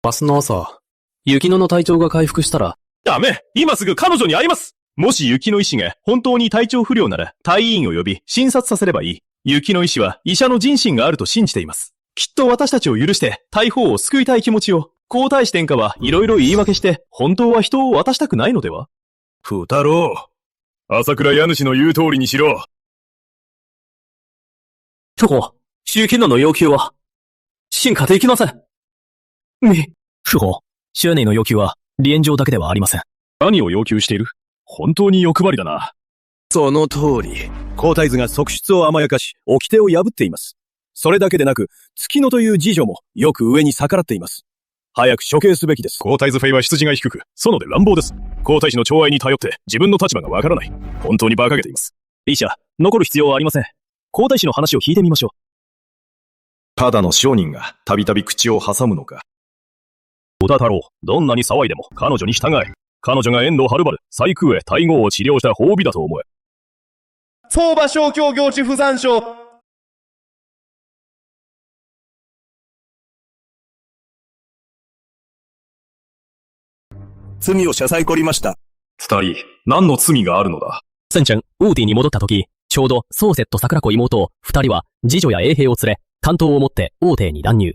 明日の朝、雪乃の体調が回復したら、ダメ！今すぐ彼女に会います！もし雪の医師が本当に体調不良なら、隊員を呼び、診察させればいい。雪の医師は医者の人心があると信じています。きっと私たちを許して、大砲を救いたい気持ちを、皇太子殿下はいろいろ言い訳して、本当は人を渡したくないのでは？ふたろう。朝倉家主の言う通りにしろ。諸侯、朱金の要求は、進化できません。諸侯、周内の要求は、離縁状だけではありません。何を要求している？本当に欲張りだな。その通り、皇太子が側室を甘やかし、掟を破っています。それだけでなく、月乃という次女もよく上に逆らっています。早く処刑すべきです。皇太子妃は出自が低く、園で乱暴です。皇太子の寵愛に頼って自分の立場がわからない。本当に馬鹿げています。医者、残る必要はありません。皇太子の話を聞いてみましょう。ただの商人がたびたび口を挟むのか。織田太郎、どんなに騒いでも彼女に従え。彼女が遠藤はるばる、西空へ大号を治療した褒美だと思え。相場小教行地不参照。罪を謝罪こりました。二人、何の罪があるのだ？先前、ウーティに戻った時、ちょうど、宗節と桜子妹を、二人は、次女や衛兵を連れ、関東を持って王邸に乱入。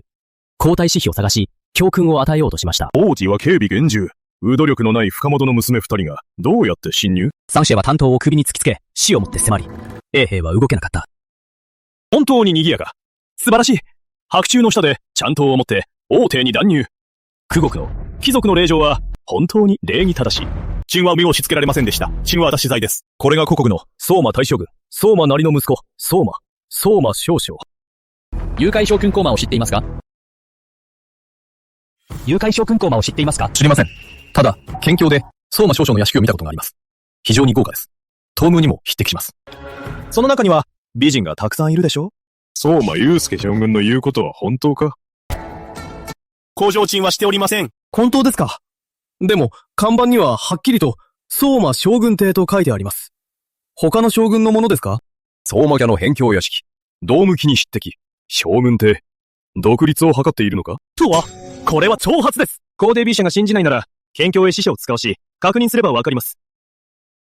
皇太子妃を探し、教訓を与えようとしました。王子は警備厳重。ウド力のない深本の娘二人が、どうやって侵入？三子は担当を首に突きつけ、死をもって迫り、衛兵は動けなかった。本当に賑やか。素晴らしい。白昼の下で、ちゃんとを持って、王邸に乱入。苦国の、貴族の令状は、本当に礼儀正しい。陳は目を押し付けられませんでした。陳は私罪です。これが故国の、相馬大将軍、相馬なりの息子、相馬少将。誘拐将軍コーマを知っていますか？誘拐将軍コーマを知っていますか？知りません。ただ、県境で、相馬少将の屋敷を見たことがあります。非常に豪華です。東宮にも匹敵します。その中には、美人がたくさんいるでしょ？相馬祐介将軍の言うことは本当か？工場賃はしておりません。本当ですか？でも、看板にははっきりと、相馬将軍邸と書いてあります。他の将軍のものですか？相馬家の辺境屋敷。道向きに匹敵。将軍邸。独立を図っているのか？とは、これは挑発です。皇帝 B 社が信じないなら、県境へ使者を使わし、確認すればわかります。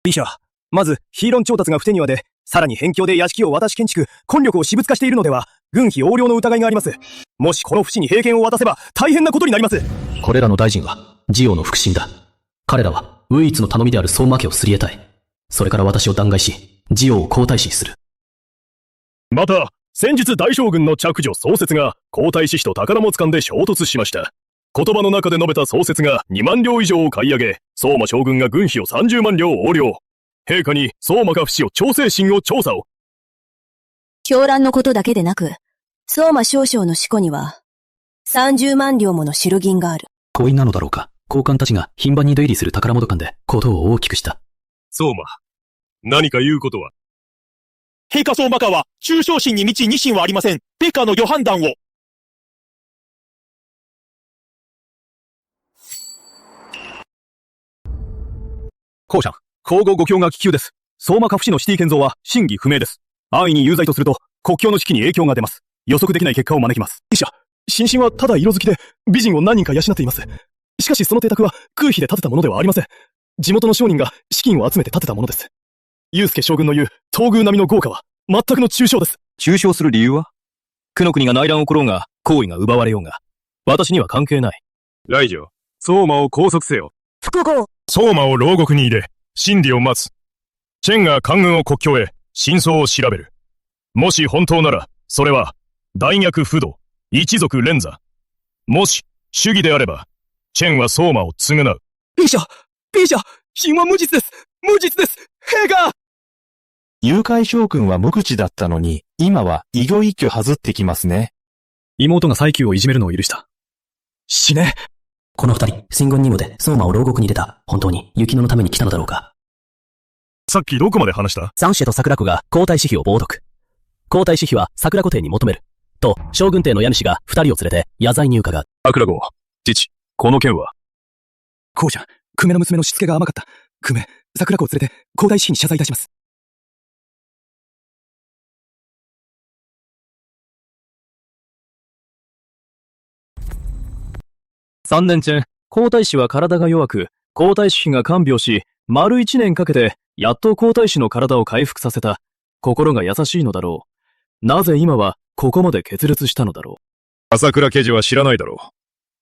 B 社、まず、ヒーロン調達が不手際で、さらに辺境で屋敷を渡し建築、権力を私物化しているのでは、軍費横領の疑いがあります。もしこの不死に平権を渡せば、大変なことになります。これらの大臣は、ジオの腹心だ。彼らは、唯一の頼みである相馬家をすり得たい。それから私を弾劾し、ジオを皇太子にする。また、先日大将軍の着女創設が皇太子妃と宝物間で衝突しました。言葉の中で述べた創設が2万両以上を買い上げ、相馬将軍が軍費を30万両横領。陛下に相馬か不死を調整審を調査を。狂乱のことだけでなく、相馬少将の死後には、30万両もの代銀がある。婚姻なのだろうか。高官たちが頻繁に出入りする宝物館で、ことを大きくした。相馬、何か言うことは。陛下相馬家は、中小心に満ち二心はありません。陛下の御判断を。公爵、皇后ご協が危急です。相馬か不死のシティ建造は真偽不明です。安易に有罪とすると、国境の士気に影響が出ます。予測できない結果を招きます。医者、心身はただ色好きで、美人を何人か養っています。しかしその邸宅は空費で建てたものではありません。地元の商人が資金を集めて建てたものです。祐介将軍の言う、東宮並みの豪華は、全くの抽象です。抽象する理由は？久の国が内乱を起ころうが、皇位が奪われようが、私には関係ない。来女、相馬を拘束せよ。複合。相馬を牢獄に入れ、審理を待つ。チェンが官軍を国境へ、真相を調べる。もし本当なら、それは、大逆不道、一族連座。もし、主義であれば、チェンは相馬を償う。B 社、神は無実です。無実です。陛下！誘拐将軍は無口だったのに、今は異魚一挙外ってきますね。妹が最宮をいじめるのを許した。死ね。この二人、新軍任務で相馬を牢獄に入れた。本当に、雪乃のために来たのだろうか。さっきどこまで話した？三種と桜子が皇太子妃を冒涜。皇太子妃は桜子邸に求める。と、将軍邸の家主が二人を連れて、野罪に伺う。桜子、父、この件は？公爵、久米の娘のしつけが甘かった。久米、桜子を連れて、皇太子妃に謝罪いたします。3年前、皇太子は体が弱く、皇太子妃が看病し、丸1年かけて、やっと皇太子の体を回復させた。心が優しいのだろう。なぜ今は、ここまで決裂したのだろう。朝倉家事は知らないだろう。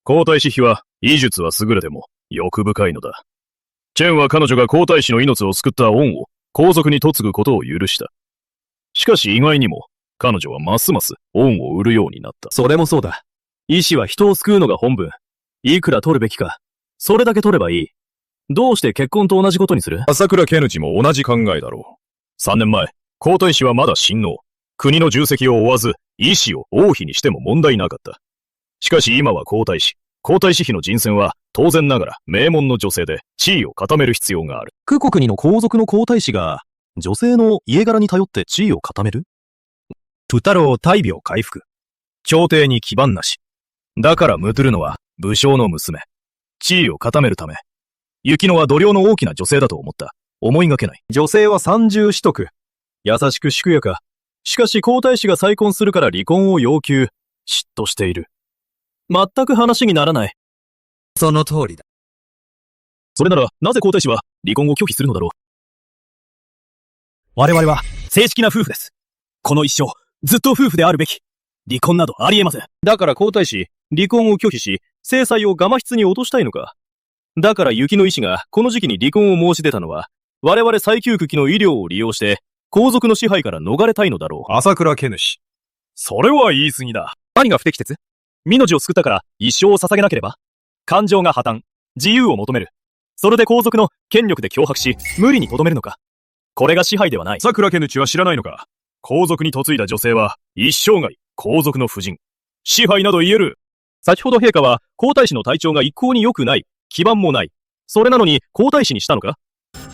皇太子妃は、医術は優れても、欲深いのだ。チェンは彼女が皇太子の命を救った恩を、皇族に嫁ぐことを許した。しかし意外にも、彼女はますます恩を売るようになった。それもそうだ。医師は人を救うのが本分。いくら取るべきか。それだけ取ればいい。どうして結婚と同じことにする？朝倉家主も同じ考えだろう。3年前、皇太子はまだ親王。国の重責を負わず、医師を王妃にしても問題なかった。しかし今は皇太子妃の人選は、当然ながら名門の女性で地位を固める必要がある。空国の皇族の皇太子が、女性の家柄に頼って地位を固める？トゥ太郎大病回復。朝廷に基盤なし。だからムトゥルノは武将の娘。地位を固めるため。雪乃は度量の大きな女性だと思った。思いがけない。女性は三重私徳。優しく淑やか。しかし皇太子が再婚するから離婚を要求。嫉妬している。全く話にならない。その通りだ。それなら、なぜ皇太子は離婚を拒否するのだろう。我々は正式な夫婦です。この一生、ずっと夫婦であるべき。離婚などありえません。だから皇太子、離婚を拒否し、正妻をガマ室に落としたいのか。だから雪の医師がこの時期に離婚を申し出たのは、我々最窮区期の医療を利用して、皇族の支配から逃れたいのだろう。朝倉家主。それは言い過ぎだ。何が不適切？命を救ったから一生を捧げなければ？感情が破綻、自由を求める。それで皇族の権力で脅迫し、無理に留めるのか。これが支配ではない。朝倉家主は知らないのか。皇族に嫁いだ女性は、一生涯、皇族の夫人。支配など言える。先ほど陛下は、皇太子の体調が一向に良くない。基盤もない。それなのに、皇太子にしたのか？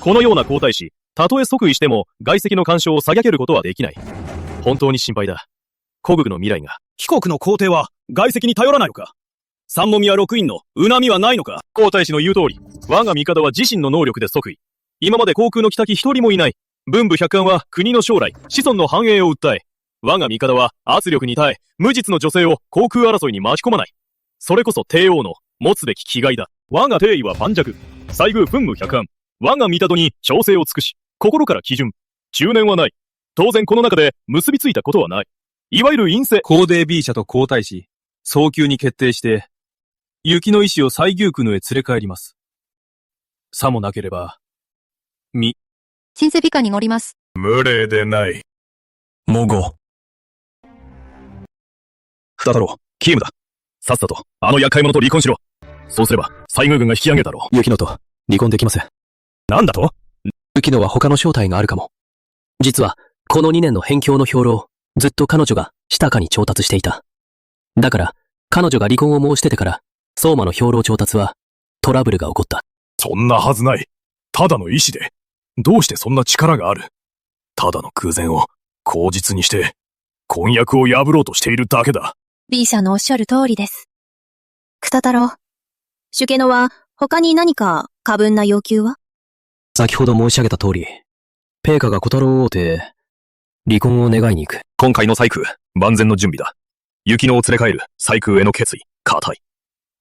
このような皇太子、たとえ即位しても、外籍の干渉を下げることはできない。本当に心配だ。古国の未来が。貴国の皇帝は、外籍に頼らないのか？三宮六院の恨みはないのか？皇太子の言う通り、我が帝は自身の能力で即位。今まで航空の妃一人もいない。文武百官は国の将来、子孫の繁栄を訴え、我が帝は圧力に耐え、無実の女性を航空争いに巻き込まない。それこそ帝王の持つべき気概だ。我が帝位は盤石。西宮憤武百安。我が帝に調整を尽くし、心から基準。中年はない。当然この中で結びついたことはない。いわゆる陰性。皇帝 B 社と皇太子、早急に決定して、雪の意志を西宮区のへ連れ帰ります。さもなければ、新生美化に乗ります。無礼でない。もご。二太郎、キームだ。さっさと、あの厄介者と離婚しろ。そうすれば、西宮軍が引き上げたろう。雪乃と離婚できません。なんだと？雪乃は他の正体があるかも。実は、この2年の辺境の兵糧、ずっと彼女がしたかに調達していた。だから、彼女が離婚を申し出てから、相馬の兵糧調達は、トラブルが起こった。そんなはずない。ただの意志で、どうしてそんな力がある？ただの空前を、口実にして、婚約を破ろうとしているだけだ。B 社のおっしゃる通りです。草太郎、シュケノは他に何か過分な要求は？先ほど申し上げた通り、ペーカが小太郎を追って離婚を願いに行く。今回の西空、万全の準備だ。雪乃を連れ帰る西空への決意、固い。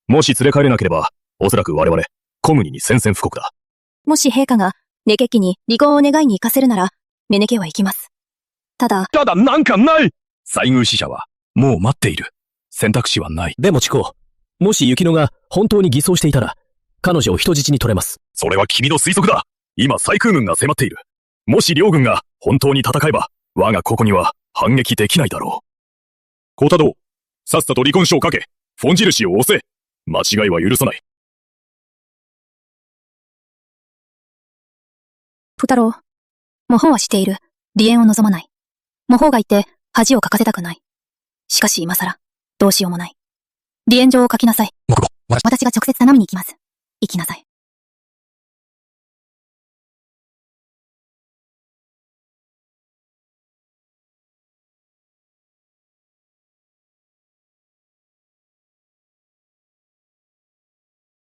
もし連れ帰れなければ、おそらく我々、小国に宣戦布告だ。もし陛下が、ネケ家に離婚を願いに行かせるなら、ネネ家は行きます。ただなんかない西宮使者は、もう待っている。選択肢はない。でもチコ、もし雪乃が本当に偽装していたら、彼女を人質に取れます。それは君の推測だ。今、西空軍が迫っている。もし両軍が本当に戦えば、我がここには反撃できないだろう。小太郎、さっさと離婚書を書け。フォン印を押せ。間違いは許さない。プ太郎、模倣はしている。離縁を望まない。模倣がいて恥をかかせたくない。しかし今更、どうしようもない。離縁状を書きなさい。私が直接頼みに行きます。行きなさい。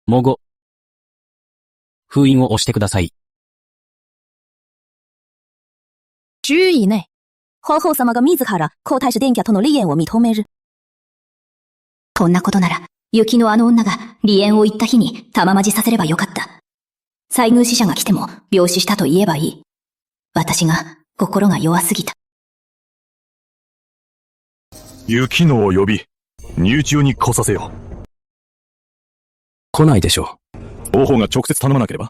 もご。封印を押してください。10位以内。皇后様が自ら皇太子殿下との離縁を認める。こんなことなら、雪のあの女が離縁を言った日に玉まじさせればよかった。西宮使者が来ても病死したと言えばいい。私が心が弱すぎた。雪乃を呼び、入中に来させよう。来ないでしょう。王妃が直接頼まなければ？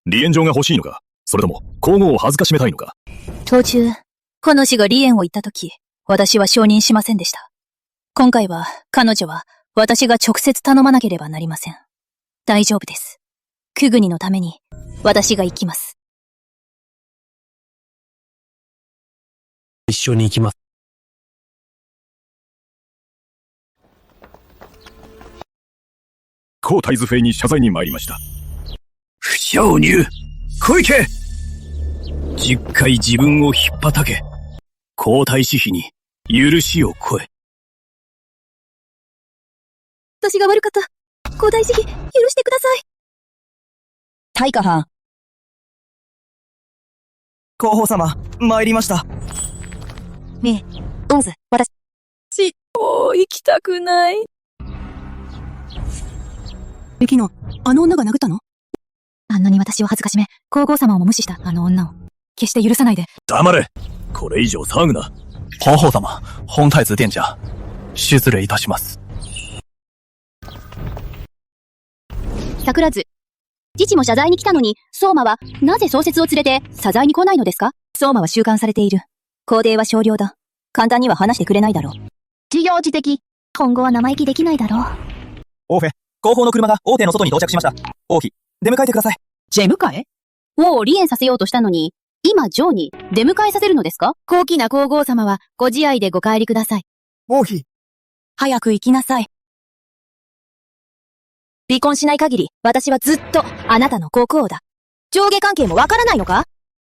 離縁状が欲しいのか？それとも、皇后を恥ずかしめたいのか？当中、彼女が離縁を言ったとき、私は承認しませんでした。今回は、彼女は、私が直接頼まなければなりません。大丈夫です。クグニのために、私が行きます。一緒に行きます。皇太子妃に謝罪に参りました。不祥入、小池！10回自分をひっぱたけ。皇太子妃に許しを請え。私が悪かった。皇太子妃、許してください。大化藩。皇后様、参りました。ねえ、オンズ、私。もう行きたくない。雪乃、あの女が殴ったの？あんなに私を恥ずかしめ、皇后様をも無視したあの女を、決して許さないで。黙れ！これ以上騒ぐな。皇后様、本太子殿下、失礼いたします。桜津。父も謝罪に来たのに、相馬は、なぜ創設を連れて、謝罪に来ないのですか？相馬は収監されている。皇帝は少量だ。簡単には話してくれないだろう。事業自的。今後は生意気できないだろう。王妃、後方の車が王邸の外に到着しました。王妃、出迎えてください。出迎え？もう離縁させようとしたのに、今、ジョーに出迎えさせるのですか？高貴な皇后様は、ご自愛でご帰りください。王妃。早く行きなさい。離婚しない限り、私はずっと、あなたの国王だ。上下関係もわからないのか？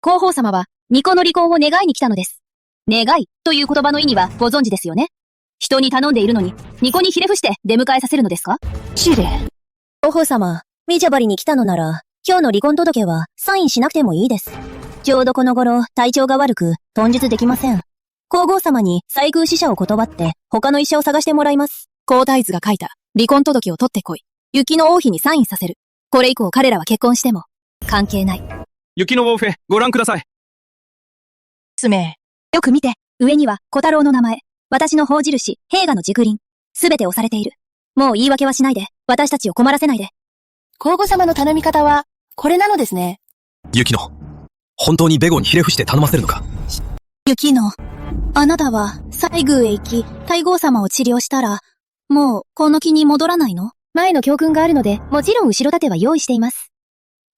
皇后様は、巫女の離婚を願いに来たのです。願いという言葉の意味はご存知ですよね？人に頼んでいるのに、巫女にひれ伏して出迎えさせるのですか？失礼。皇后様、ミジャバリに来たのなら、今日の離婚届はサインしなくてもいいです。ちょうどこの頃、体調が悪く、頓日できません。皇后様に西宮使者を断って、他の医者を探してもらいます。皇太子が書いた離婚届を取ってこい。雪の王妃にサインさせる。これ以降彼らは結婚しても、関係ない。雪のウォーフェ、ご覧ください。名。よく見て、上には小太郎の名前、私の法印、平賀の軸輪、すべて押されている。もう言い訳はしないで、私たちを困らせないで。皇后様の頼み方は、これなのですね。雪乃、本当にベゴにひれ伏して頼ませるのか？雪乃、あなたは、西宮へ行き、太后様を治療したら、もう、この気に戻らないの？前の教訓があるので、もちろん後ろ盾は用意しています。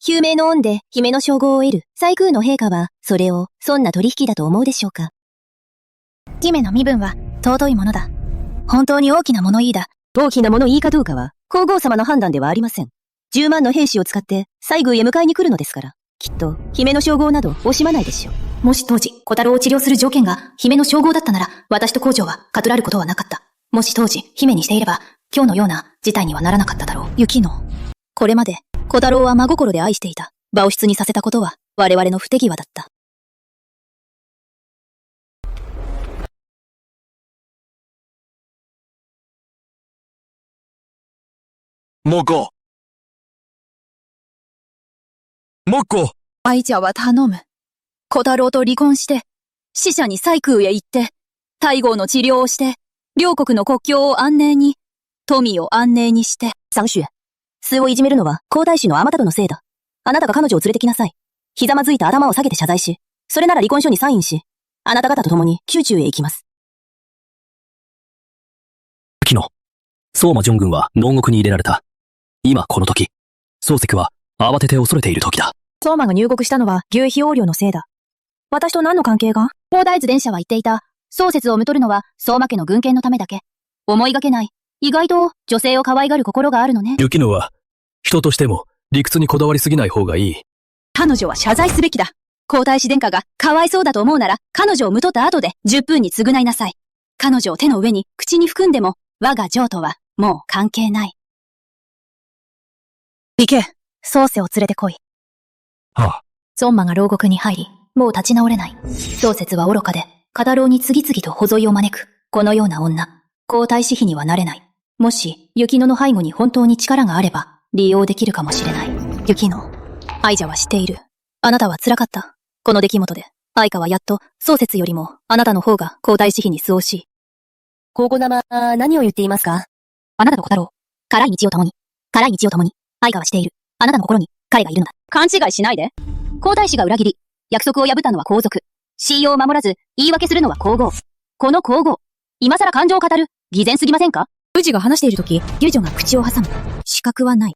救命の恩で姫の称号を得る西宮の陛下は、それをそんな取引だと思うでしょうか。姫の身分は尊いものだ。本当に大きな物言いだ。大きな物言いかどうかは、皇后様の判断ではありません。10万の兵士を使って西宮へ迎えに来るのですから、きっと姫の称号など惜しまないでしょう。もし当時、小太郎を治療する条件が姫の称号だったなら、私と皇女は悟らることはなかった。もし当時、姫にしていれば、今日のような事態にはならなかっただろう。雪乃。これまで、小太郎は真心で愛していた。場を失にさせたことは、我々の不手際だった。モコ。モコ。愛者は頼む。小太郎と離婚して、死者に西宮へ行って、太后の治療をして、両国の国境を安寧に、富を安寧にして。三種。数をいじめるのは皇太子の天太のせいだ。あなたが彼女を連れてきなさい。ひざまずいた頭を下げて謝罪し、それなら離婚書にサインし、あなた方と共に宮中へ行きます。昨日、相馬ジョン軍は牢獄に入れられた。今この時、漱石は慌てて恐れている時だ。相馬が入国したのは牛皮横領のせいだ。私と何の関係が？宝大図伝者は言っていた。漱石をめとるのは相馬家の軍権のためだけ。思いがけない。意外と女性を可愛がる心があるのね。雪乃は、人としても理屈にこだわりすぎない方がいい。彼女は謝罪すべきだ。皇太子殿下がかわいそうだと思うなら、彼女をむとった後で10分に償いなさい。彼女を手の上に口に含んでも、我が譲渡はもう関係ない。行け、宗世を連れてこい。はあ。孫馬が牢獄に入り、もう立ち直れない。宗節は愚かで、小太郎に次々と保罪を招く。このような女、皇太子妃にはなれない。もし、雪乃の背後に本当に力があれば、利用できるかもしれない。雪乃、愛者は知っている。あなたは辛かった。この出来事で、愛花はやっと、宗節よりも、あなたの方が皇太子妃に相応しい。皇后様、何を言っていますか？あなたと小太郎、辛い道を共に、愛花はしている。あなたの心に、彼がいるのだ。勘違いしないで。皇太子が裏切り、約束を破ったのは皇族。信用を守らず、言い訳するのは皇后。この皇后、今更感情を語る、偽善すぎませんか？宇治が話しているとき、遊女が口を挟む。資格はない。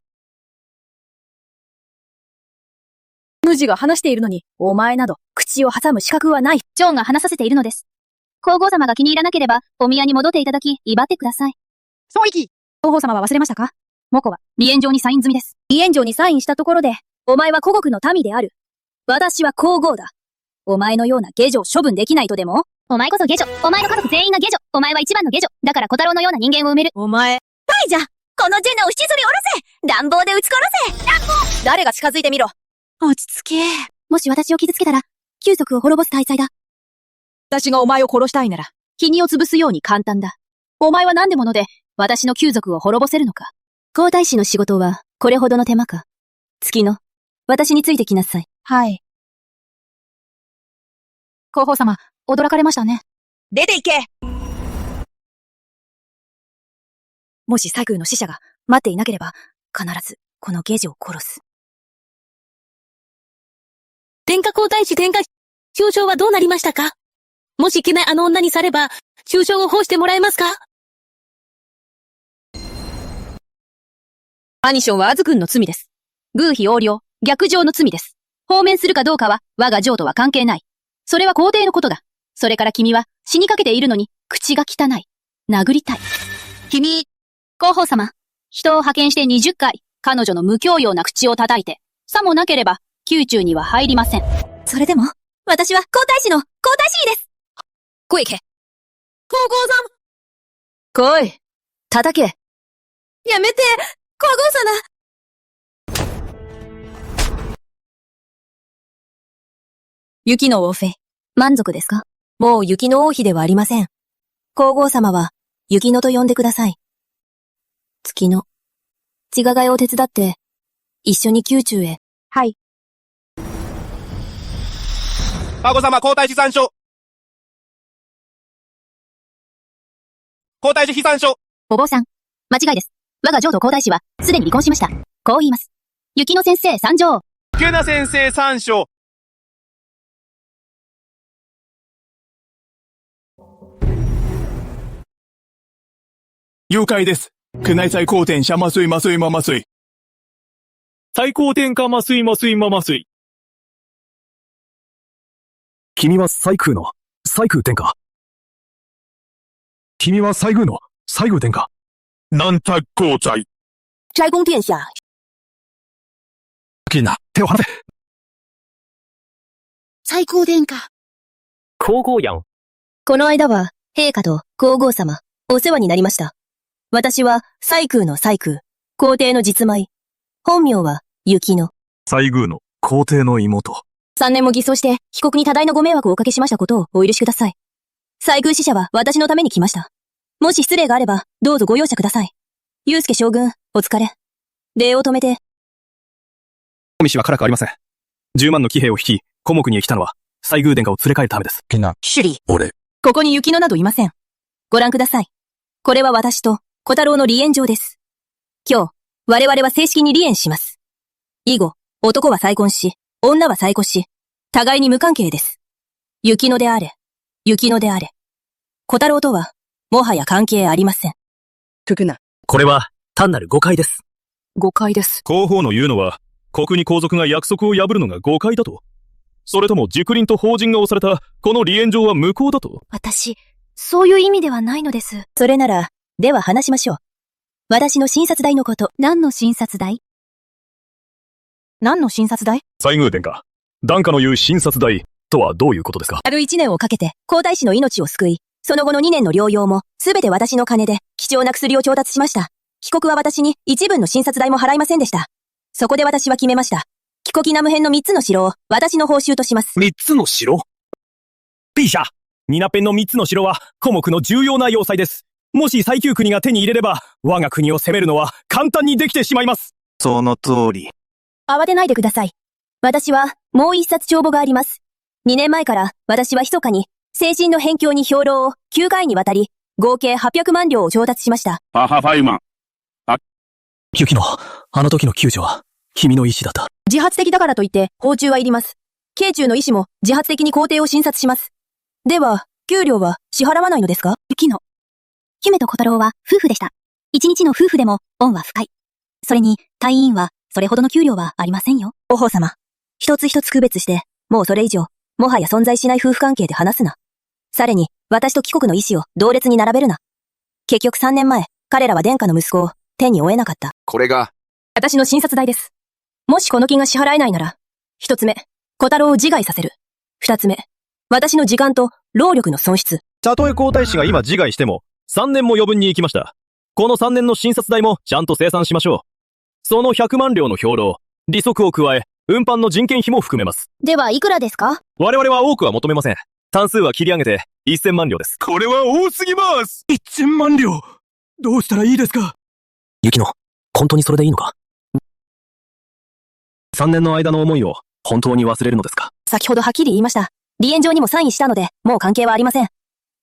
宇治が話しているのに、お前など、口を挟む資格はない。ジョンが話させているのです。皇后様が気に入らなければ、お宮に戻っていただき、威張ってください。そういき。皇后様は忘れましたか？モコは、離縁状にサイン済みです。離縁状にサインしたところで、お前は古国の民である。私は皇后だ。お前のような下女を処分できないとでも？お前こそ下女。お前の家族全員が下女。お前は一番の下女。だから小太郎のような人間を埋める。お前。はいじゃ、このジェナを七里に下ろせ！乱暴で撃ち殺せ！乱暴！誰が近づいてみろ。落ち着け。もし私を傷つけたら、宮族を滅ぼす大罪だ。私がお前を殺したいなら、日にを潰すように簡単だ。お前は何でもので、私の宮族を滅ぼせるのか？皇太子の仕事は、これほどの手間か。月野、私についてきなさい。はい。皇后様、驚かれましたね。出て行け！もし西宮の使者が待っていなければ、必ずこの下女を殺す。天下皇太子天下、中傷はどうなりましたか？もしいけないあの女にされば、中傷を放してもらえますか？アニションはアズ君の罪です。宮妃横領、逆上の罪です。放免するかどうかは、我が譲渡は関係ない。それは皇帝のことだ。それから君は死にかけているのに、口が汚い。殴りたい。君、皇后様、人を派遣して20回、彼女の無教養な口を叩いて、さもなければ、宮中には入りません。それでも、私は皇太子の皇太子妃です。来いけ。皇后来い。叩け。やめて、皇后様。雪の王妃、満足ですか？もう雪の王妃ではありません。皇后様は、雪乃と呼んでください。月野。血が替えを手伝って、一緒に宮中へ。はい。カゴ様皇太子参上。皇太子妃参上。お坊さん。間違いです。我が譲渡皇太子は、すでに離婚しました。こう言います。雪乃先生参上。ケナ先生参上。誘拐です。宮内最高天社麻酔麻酔麻麻酔。最高天下麻酔麻酔麻麻酔。君は西宮の、西宮天下。君は西宮の、西宮天下。南太后在。斋公殿下。みんな、手を離せ。最高殿下。皇后やん。この間は、陛下と皇后様、お世話になりました。私は、西宮の西宮、皇帝の実米。本名は、雪乃。西宮の皇帝の妹。3年も偽装して、被告に多大なご迷惑をおかけしましたことをお許しください。西宮使者は私のために来ました。もし失礼があれば、どうぞご容赦ください。祐介将軍、お疲れ。礼を止めて。小見氏は辛くありません。10万の騎兵を引き、古木にへ来たのは、西宮殿下を連れ帰るためです。首里。俺。ここに雪乃などいません。ご覧ください。これは私と、小太郎の離縁状です。今日、我々は正式に離縁します。以後、男は再婚し、女は再婚し、互いに無関係です。雪乃であれ、雪乃であれ。小太郎とは、もはや関係ありません。これは、単なる誤解です。誤解です。広報の言うのは、国に皇族が約束を破るのが誤解だと。それとも熟輪と法人が押された、この離縁状は無効だと。私、そういう意味ではないのです。それなら、では話しましょう。私の診察代のこと。何の診察代？何の診察代？西宮殿下。殿下の言う診察代とはどういうことですか？ある1年をかけて、皇太子の命を救い、その後の2年の療養も、すべて私の金で、貴重な薬を調達しました。帰国は私に一分の診察代も払いませんでした。そこで私は決めました。帰国南辺の3つの城を、私の報酬とします。3つの城？陛下、ニナペンの3つの城は、古木の重要な要塞です。もし最旧国が手に入れれば、我が国を攻めるのは簡単にできてしまいます。その通り。慌てないでください。私は、もう一冊帳簿があります。2年前から、私は密かに、精神の辺境に兵糧を9回にわたり、合計800万両を調達しました。ファイマン。雪乃、あの時の救助は、君の意志だった。自発的だからといって、報酬はいります。慶中の医師も自発的に皇帝を診察します。では、給料は支払わないのですか？雪乃。姫と小太郎は夫婦でした。一日の夫婦でも恩は深い。それに、隊員はそれほどの給料はありませんよ。王后様。一つ一つ区別して、もうそれ以上、もはや存在しない夫婦関係で話すな。さらに、私と貴国の医師を同列に並べるな。結局3年前、彼らは殿下の息子を手に負えなかった。これが、私の診察代です。もしこの金が支払えないなら、一つ目、小太郎を自害させる。二つ目、私の時間と労力の損失。たとえ皇太子が今自害しても、3年も余分に行きました。この3年の診察代もちゃんと生産しましょう。その100万両の兵糧、利息を加え、運搬の人件費も含めます。では、いくらですか？我々は多くは求めません。単数は切り上げて、1000万両です。これは多すぎます！ 1000 万両！どうしたらいいですか？雪乃、本当にそれでいいのか？3年の間の思いを本当に忘れるのですか？先ほどはっきり言いました。離縁状にもサインしたので、もう関係はありません。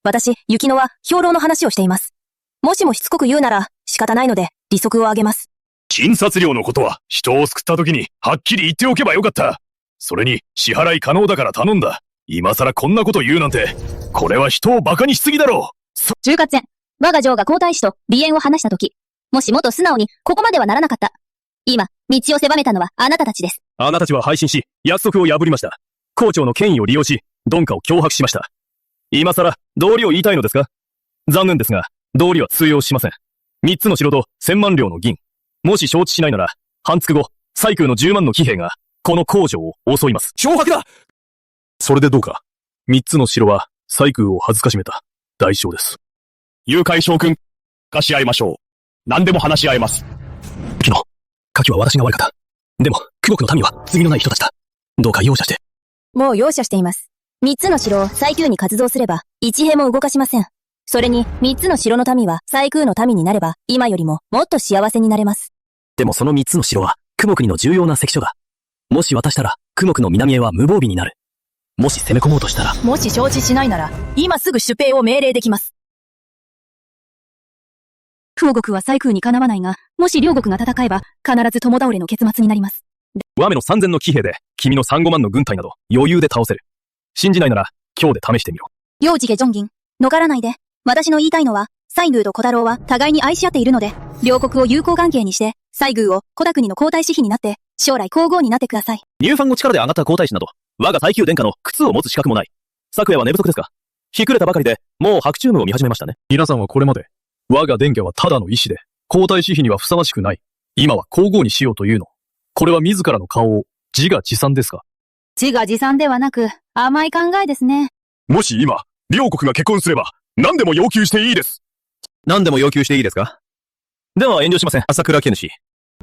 私、雪乃は兵糧の話をしています。もしもしつこく言うなら、仕方ないので、利息を上げます。診察料のことは、人を救った時に、はっきり言っておけばよかった。それに、支払い可能だから頼んだ。今更こんなこと言うなんて、これは人を馬鹿にしすぎだろう。10月前、我が嬢が皇太子と離縁を話した時、もしもっと素直に、ここまではならなかった。今、道を狭めたのはあなたたちです。あなたたちは配信し、約束を破りました。皇朝の権威を利用し、殿下を脅迫しました。今更、道理を言いたいのですか？残念ですが、道理は通用しません。3つの城と1000万両の銀。もし承知しないなら、半月後、西宮の10万の騎兵が、この皇城を襲います。脅迫だ！それでどうか。3つの城は、西宮を恥ずかしめた代償です。誘拐将軍、貸し合いましょう。何でも話し合えます。雪乃、下記は私が悪かった。でも、久国の民は罪のない人たちだ。どうか容赦して。もう容赦しています。3つの城を西宮に活動すれば、一兵も動かしません。それに、3つの城の民は、西空の民になれば、今よりも、もっと幸せになれます。でもその3つの城は、雲国の重要な関所が。もし渡したら、雲国の南へは無防備になる。もし攻め込もうとしたら。もし承知しないなら、今すぐ出兵を命令できます。クオ国は西空にかなわないが、もし両国が戦えば、必ず共倒れの結末になります。ワメの3000の騎兵で、君の3、5万の軍隊など、余裕で倒せる。信じないなら、今日で試してみろ。両次下ジョンギン、逃らないで。私の言いたいのは、西宮と小太郎は互いに愛し合っているので、両国を友好関係にして、西宮を小田国の皇太子妃になって、将来皇后になってください。ニューファンの力で上がった皇太子など、我が最宮殿下の靴を持つ資格もない。昨夜は寝不足ですか？日暮れたばかりで、もう白昼夢を見始めましたね。皆さんはこれまで、我が殿下はただの医師で、皇太子妃にはふさわしくない。今は皇后にしようというの。これは自らの顔を、自画自賛ですか？自画自賛ではなく、甘い考えですね。もし今、両国が結婚すれば、何でも要求していいです。何でも要求していいですか？では遠慮しません。朝倉家主。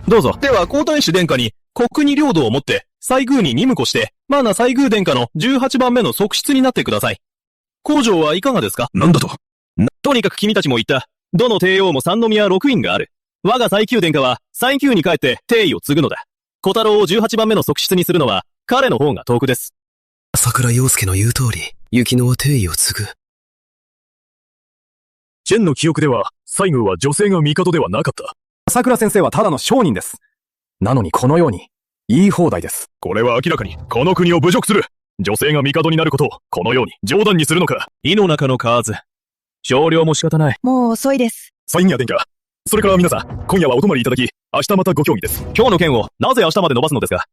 どうぞ。では皇太子殿下に、国に領土を持って、西宮に任務をして、マナ西宮殿下の18番目の側室になってください。皇女はいかがですか？なんだと？とにかく君たちも言った。どの帝王も三宮六院がある。我が最宮殿下は、西宮に帰って帝位を継ぐのだ。小太郎を18番目の側室にするのは、彼の方が得です。桜陽介の言う通り、雪乃は帝位を継ぐ。チェンの記憶では、西宮は女性が帝ではなかった。桜先生はただの商人です。なのにこのように、言い放題です。これは明らかに、この国を侮辱する。女性が帝になることを、このように冗談にするのか。井の中の蛙。少量も仕方ない。もう遅いです。西宮殿下。それから皆さん、今夜はお泊まりいただき、明日またご協議です。今日の件を、なぜ明日まで伸ばすのですか？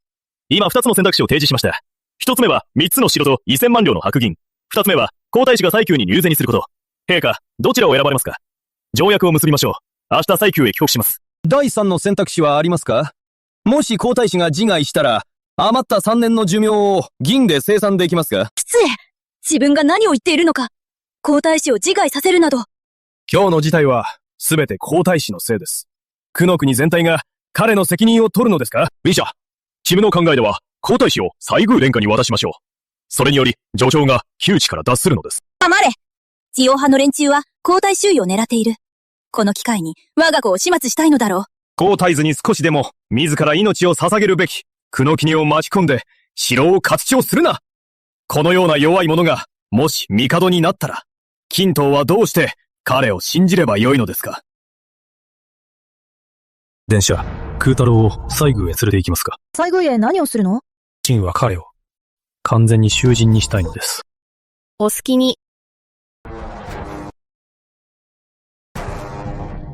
今2つの選択肢を提示しました。1つ目は、3つの城と1000万両の白銀。2つ目は、皇太子が西宮に入前にすること。陛下、どちらを選ばれますか？条約を結びましょう。明日西宮へ帰国します。第3の選択肢はありますか？もし皇太子が自害したら、余った3年の寿命を銀で生産できますか？失礼！自分が何を言っているのか。皇太子を自害させるなど。今日の事態は、すべて皇太子のせいです。久の国全体が彼の責任を取るのですか？ビシャ、チムの考えでは、皇太子を西宮殿下に渡しましょう。それにより、上長が窮地から脱するのです。黙れ！地王派の連中は皇太周囲を狙っている。この機会に我が子を始末したいのだろう。皇太子に少しでも自ら命を捧げるべき、久の国を巻き込んで、城を活詣するな！このような弱い者が、もし帝になったら、金東はどうして彼を信じればよいのですか？電車、空太郎を西宮へ連れて行きますか？西宮へ何をするの？秦は彼を、完全に囚人にしたいのです。お好きに。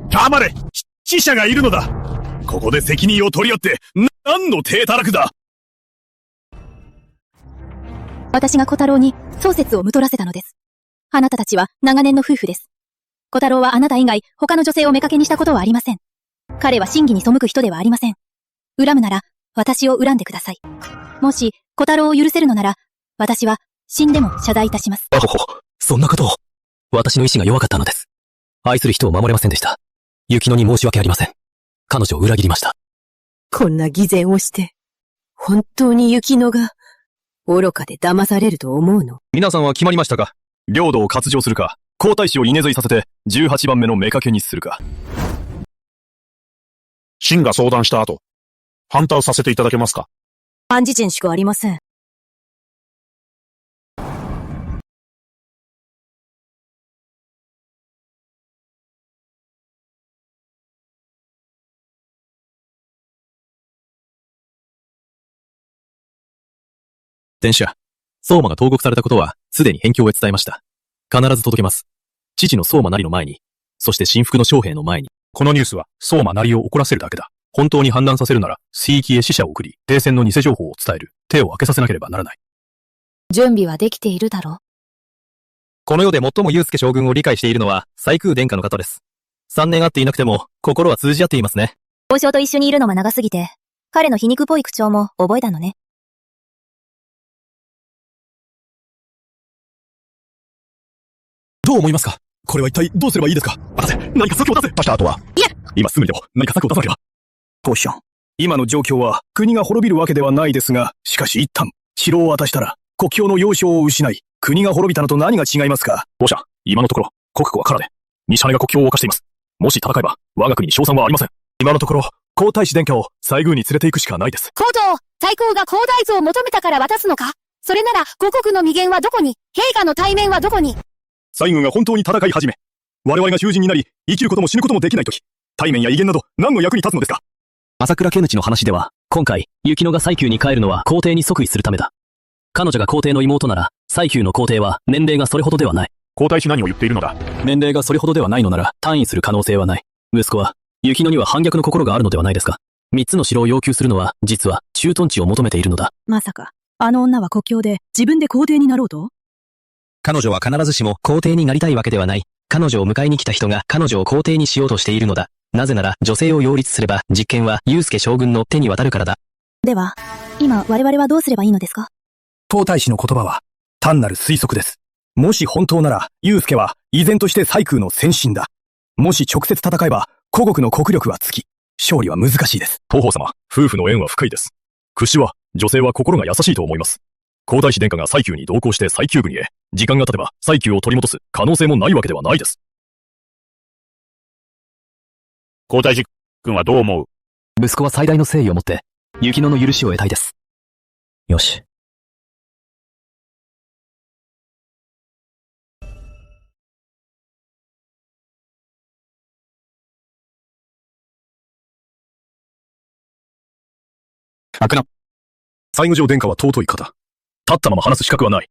黙れ！死者がいるのだ！ここで責任を取り合って、何の手たらくだ！私が小太郎に宗節をむとらせたのです。あなたたちは長年の夫婦です。小太郎はあなた以外他の女性を妾にしたことはありません。彼は真偽に背く人ではありません。恨むなら私を恨んでください。もし小太郎を許せるのなら私は死んでも謝罪いたします。あほほ、そんなことを。私の意志が弱かったのです。愛する人を守れませんでした。雪乃に申し訳ありません。彼女を裏切りました。こんな偽善をして、本当に雪乃が愚かで騙されると思うの？皆さんは決まりましたか？領土を割譲するか、皇太子を稲継いさせて18番目の妾にするか。秦が相談した後、反対させていただけますか？暗示人しかありません。殿下、相馬が投獄されたことは、すでに辺境へ伝えました。必ず届けます。父の相馬なりの前に、そして新服の将兵の前に。このニュースは、相馬なりを怒らせるだけだ。本当に判断させるなら、水域へ使者を送り、停戦の偽情報を伝える。手を開けさせなければならない。準備はできているだろう。この世で最も祐介将軍を理解しているのは、西宮殿下の方です。3年会っていなくても、心は通じ合っていますね。王将と一緒にいるのが長すぎて、彼の皮肉っぽい口調も覚えたのね。どう思いますか？これは一体どうすればいいですか？博士、何か策を出せ！出した後は？いえ！今すぐにでも何か策を出さなければ。ポーション。今の状況は国が滅びるわけではないですが、しかし一旦、城を渡したら、国境の要衝を失い、国が滅びたのと何が違いますか？ポーション、今のところ、国庫はカラで、西羽が国境を犯しています。もし戦えば、我が国に勝算はありません。今のところ、皇太子殿下を西宮に連れて行くしかないです。皇道、最高が皇太子を求めたから渡すのか？それなら、五国の未言はどこに？陛下の対面はどこに？西軍が本当に戦い始め、我々が囚人になり、生きることも死ぬこともできないとき、対面や威厳など何の役に立つのですか？朝倉家主の話では、今回、雪乃が西宮に帰るのは皇帝に即位するためだ。彼女が皇帝の妹なら、西宮の皇帝は年齢がそれほどではない。皇太子何を言っているのだ？年齢がそれほどではないのなら、単位する可能性はない。息子は、雪乃には反逆の心があるのではないですか。三つの城を要求するのは、実は、駐屯地を求めているのだ。まさか、あの女は国境で自分で皇帝になろうと？彼女は必ずしも皇帝になりたいわけではない。彼女を迎えに来た人が彼女を皇帝にしようとしているのだ。なぜなら女性を擁立すれば実権は祐介将軍の手に渡るからだ。では、今我々はどうすればいいのですか？皇太子の言葉は単なる推測です。もし本当なら、祐介は依然として西宮の先進だ。もし直接戦えば、古国の国力は尽き、勝利は難しいです。東方様、夫婦の縁は深いです。屈指は、女性は心が優しいと思います。皇太子殿下が西宮に同行して西宮国へ、時間が経てば西宮を取り戻す可能性もないわけではないです。皇太子君はどう思う？息子は最大の誠意を持って、雪乃の許しを得たいです。よし。開くな。西宮城殿下は尊い方。立ったまま話す資格はない。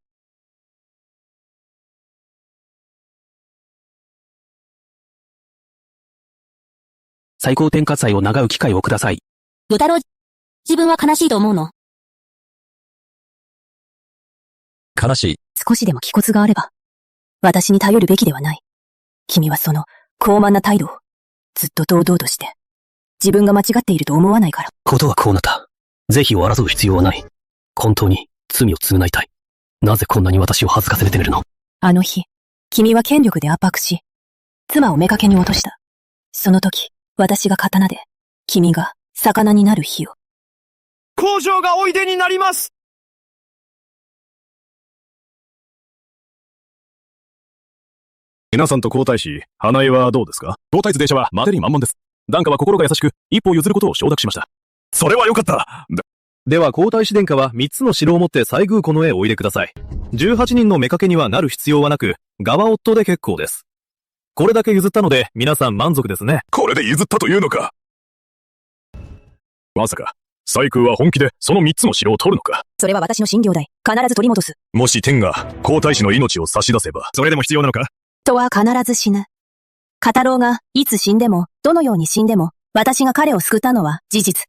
最高天下祭を長う機会をください。与太郎、自分は悲しいと思うの？悲しい。少しでも気骨があれば、私に頼るべきではない。君はその高慢な態度を、ずっと堂々として、自分が間違っていると思わないから。ことはこうなった。是非を争う必要はない。本当に罪を償いたい。なぜこんなに私を恥ずかせててるの？あの日、君は権力で圧迫し、妻を妾に落とした。その時、私が刀で、君が魚になる日を。皇上がおいでになります！皆さんと皇太子、花江はどうですか？皇太子殿下は待てに満々です。殿下は心が優しく、一歩譲ることを承諾しました。それはよかった。では皇太子殿下は3つの城を持って西宮湖のへおいでください。18人の妾にはなる必要はなく、側夫で結構です。これだけ譲ったので、皆さん満足ですね。これで譲ったというのか。まさか、西宮は本気でその3つの城を取るのか。それは私の信領代。必ず取り戻す。もし天が皇太子の命を差し出せば、それでも必要なのか？とは必ず死ぬ。カタロウがいつ死んでも、どのように死んでも、私が彼を救ったのは事実。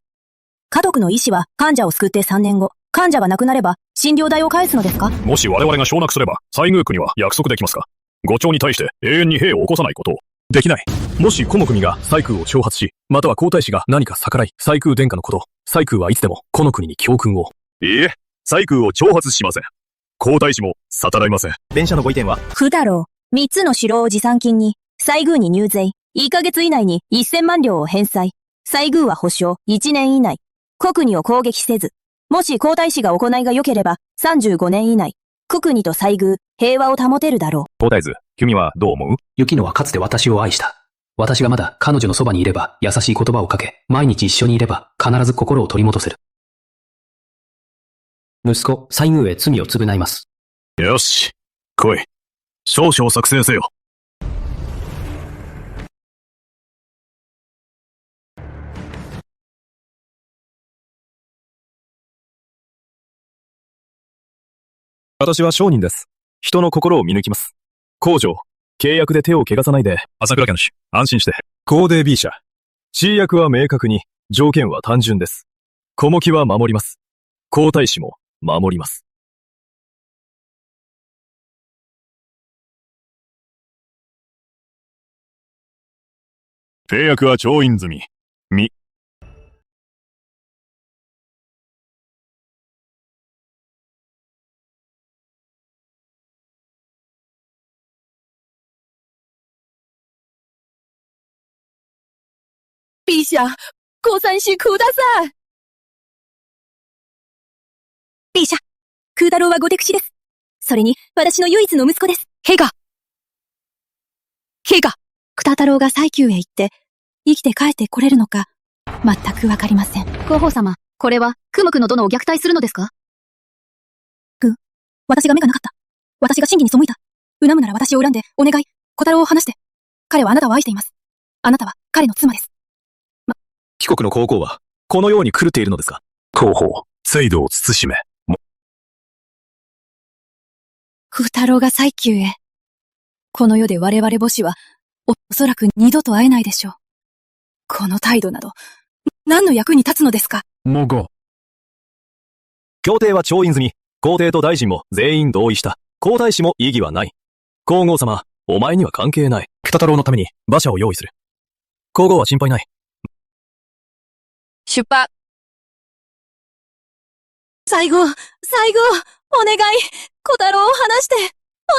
家督の医師は患者を救って3年後、患者が亡くなれば診療代を返すのですか？もし我々が承諾すれば、西宮国は約束できますか？御長に対して永遠に兵を起こさないことを。できない。もしこの国が西宮を挑発し、または皇太子が何か逆らい、西宮殿下のこと、西宮はいつでもこの国に教訓を。いいえ、西宮を挑発しません。皇太子も逆らいません。弁者のご意見は？不太郎、3つの城を持参金に、西宮に入税、1ヶ月以内に1000万両を返済。西宮は保証、1年以内。国国を攻撃せず、もし皇太子が行いが良ければ、35年以内、国国と西宮、平和を保てるだろう。皇太子、君はどう思う？雪乃はかつて私を愛した。私がまだ彼女のそばにいれば、優しい言葉をかけ、毎日一緒にいれば、必ず心を取り戻せる。息子、西宮へ罪を償います。よし、来い。少々作成せよ。私は商人です。人の心を見抜きます。公女、契約で手を汚さないで。朝倉家主、安心して。皇帝 B 社。地位役は明確に、条件は単純です。小目は守ります。皇太子も守ります。契約は調印済み。陛下、ご参集ください。陛下、空太郎はご手口です。それに、私の唯一の息子です。ヘガ。陛下、九太郎が最宮へ行って、生きて帰ってこれるのか、全くわかりません。広報様、これは、クムクの殿を虐待するのですか？私が目がなかった。私が真偽に背いた。恨むなら私を恨んで、お願い、小太郎を話して。彼はあなたを愛しています。あなたは彼の妻です。貴国の皇后は、このように狂っているのですか？皇后、制度を慎め。九太郎が最宮へ。この世で我々母子は、おそらく二度と会えないでしょう。この態度など、何の役に立つのですか？もご。協定は調印済み。皇帝と大臣も全員同意した。皇太子も異議はない。皇后様、お前には関係ない。九太郎のために馬車を用意する。皇后は心配ない。出発。最後、お願い。小太郎を離して、お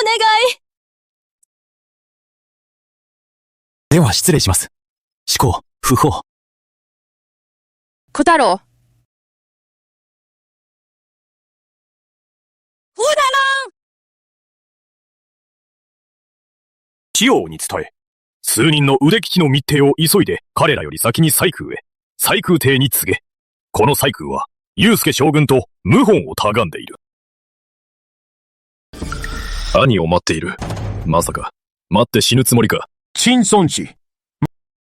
願い。では失礼します。思考、不法。小太郎。小太郎！千王に伝え、数人の腕利きの密偵を急いで彼らより先に西宮へ、西宮邸に告げ。この西宮は、祐介将軍と謀反をたがんでいる。兄を待っている。まさか、待って死ぬつもりか。陳孫子。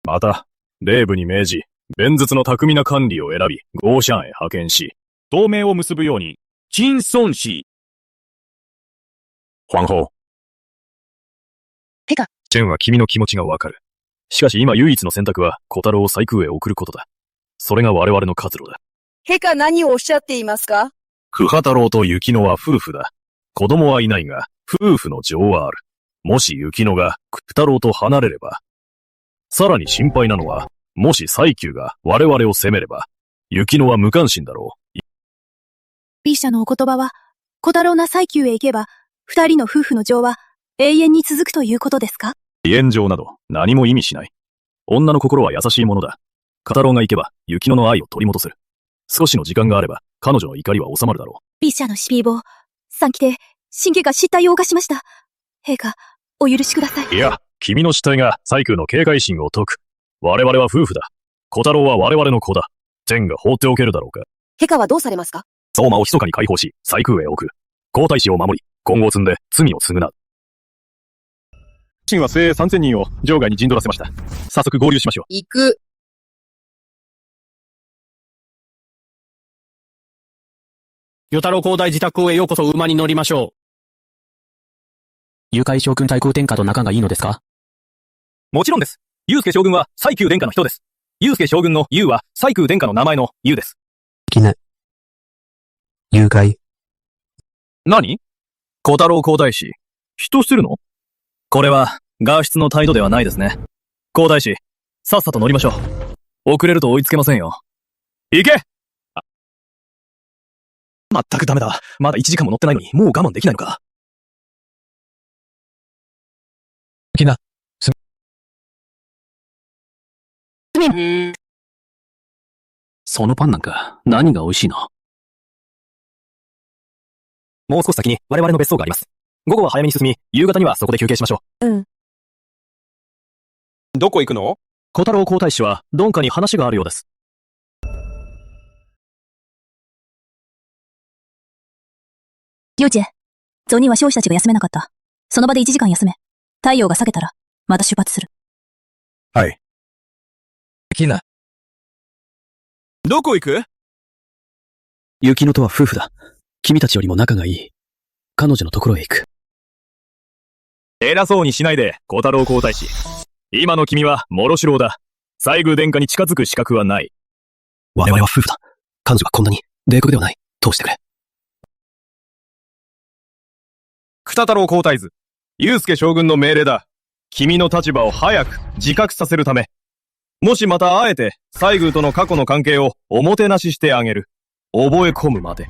また、令部に命じ、弁術の巧みな管理を選び、ゴーシャンへ派遣し、同盟を結ぶように、陳孫子。皇后。陛下。チェンは君の気持ちがわかる。しかし今唯一の選択は、小太郎を西宮へ送ることだ。それが我々の活路だ。陛下何をおっしゃっていますか？九太郎と雪乃は夫婦だ。子供はいないが、夫婦の情はある。もし雪乃が九太郎と離れれば。さらに心配なのは、もし西宮が我々を責めれば、雪乃は無関心だろう。B 社のお言葉は、小太郎が西宮へ行けば、二人の夫婦の情は永遠に続くということですか？離縁状など何も意味しない。女の心は優しいものだ。九太郎が行けば、雪乃の愛を取り戻せる。少しの時間があれば、彼女の怒りは収まるだろう。B 社の死亡亡、三期帝、神家が失態を犯しました。陛下、お許しください。いや、君の失態が西宮の警戒心を解く。我々は夫婦だ。小太郎は我々の子だ。天が放っておけるだろうか。陛下はどうされますか？相馬を密かに解放し、西宮へ置く。皇太子を守り、今後を積んで罪を償う。秦は精鋭3000人を場外に陣取らせました。早速合流しましょう。行く。与太郎皇大自宅王へようこそ馬に乗りましょう。誘拐将軍対抗天下と仲がいいのですか？もちろんです。祐介将軍は西宮殿下の人です。祐介将軍の祐は西宮殿下の名前の祐です。きな。誘拐。何？小太郎皇太子。人してるの？これは、外出の態度ではないですね。皇太子、さっさと乗りましょう。遅れると追いつけませんよ。行け！まったくダメだ。まだ1時間も乗ってないのに、もう我慢できないのか。きな。そのパンなんか、何が美味しいの？もう少し先に我々の別荘があります。午後は早めに進み、夕方にはそこで休憩しましょう。どこ行くの？小太郎皇太子は、鈍化に話があるようです。幼稚園。ゾニーは少子たちが休めなかった。その場で1時間休め。太陽が下げたら、また出発する。はい。きな。どこ行く？雪乃とは夫婦だ。君たちよりも仲がいい。彼女のところへ行く。偉そうにしないで、小太郎皇太子。今の君は、諸四郎だ。西宮殿下に近づく資格はない。我々は夫婦だ。彼女がこんなに、冷酷ではない。通してくれ。九太郎皇太子。祐介将軍の命令だ。君の立場を早く自覚させるため。もしまた会えて、西宮との過去の関係をおもてなししてあげる。覚え込むまで。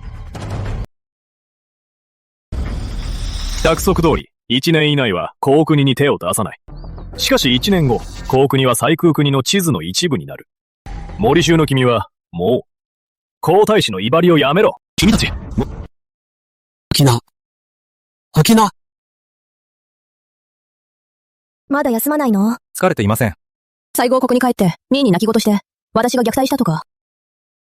約束通り、1年以内は高国に手を出さない。しかし1年後、高国は西宮国の地図の一部になる。森州の君は、もう、皇太子の威張りをやめろ。君たち、きな。きな。まだ休まないの？疲れていません。西郷国に帰って、ミーに泣き言して、私が虐待したとか。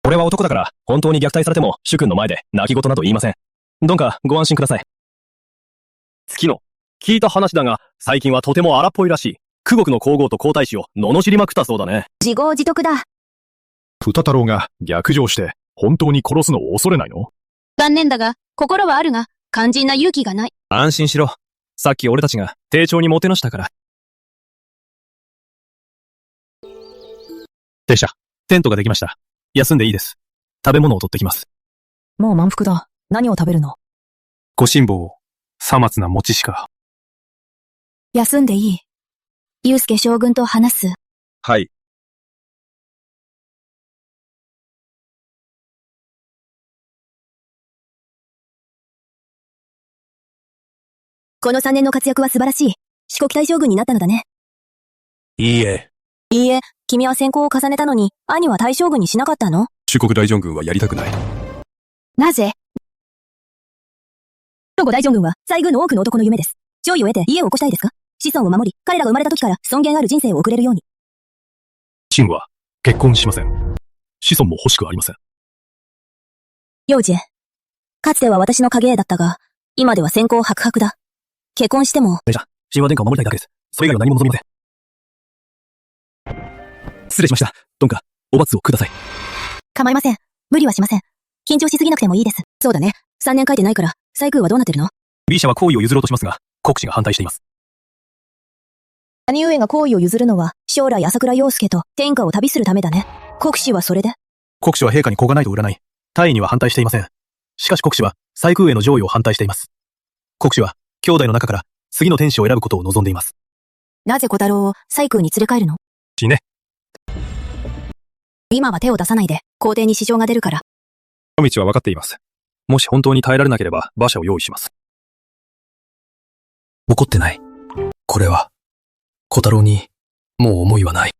俺は男だから、本当に虐待されても、主君の前で泣き言など言いません。どうかご安心ください。月野、聞いた話だが、最近はとても荒っぽいらしい。九国の皇后と皇太子を罵りまくったそうだね。自業自得だ。豚太郎が逆上して、本当に殺すのを恐れないの？残念だが、心はあるが、肝心な勇気がない。安心しろ。さっき俺たちが丁重にもてなしたから。停車。テントができました。休んでいいです。食べ物を取ってきます。もう満腹だ。何を食べるの？ご辛抱を。さまつな餅しか。休んでいい。祐介将軍と話す。はい。この3年の活躍は素晴らしい。四国大将軍になったのだね。いいえ。いいえ、君は選考を重ねたのに、兄は大将軍にしなかったの？四国大将軍はやりたくない。なぜ？ロゴ大将軍は、西宮の多くの男の夢です。上位を得て家を起こしたいですか？子孫を守り、彼らが生まれた時から尊厳ある人生を送れるように。秦は、結婚しません。子孫も欲しくありません。幼児。かつては私の影絵だったが、今では先行白々だ。結婚しても。じゃ、神話殿下を守りたいだけです。それ以外は何も望みません。失礼しました。殿下、お罰をください。構いません。無理はしません。緊張しすぎなくてもいいです。そうだね。3年書いてないから、西宮はどうなってるの？ B 社は皇位を譲ろうとしますが、国司が反対しています。兄上が皇位を譲るのは、将来朝倉陽介と天下を旅するためだね。国司はそれで？国司は陛下に子がないと占い、大位には反対していません。しかし国司は、西宮への上位を反対しています。国司は、兄弟の中から次の天子を選ぶことを望んでいます。なぜ小太郎を西宮に連れ帰るの？死ね。今は手を出さないで、皇帝に支障が出るから。道は分かっています。もし本当に耐えられなければ馬車を用意します。怒ってない。これは、小太郎に、もう思いはない。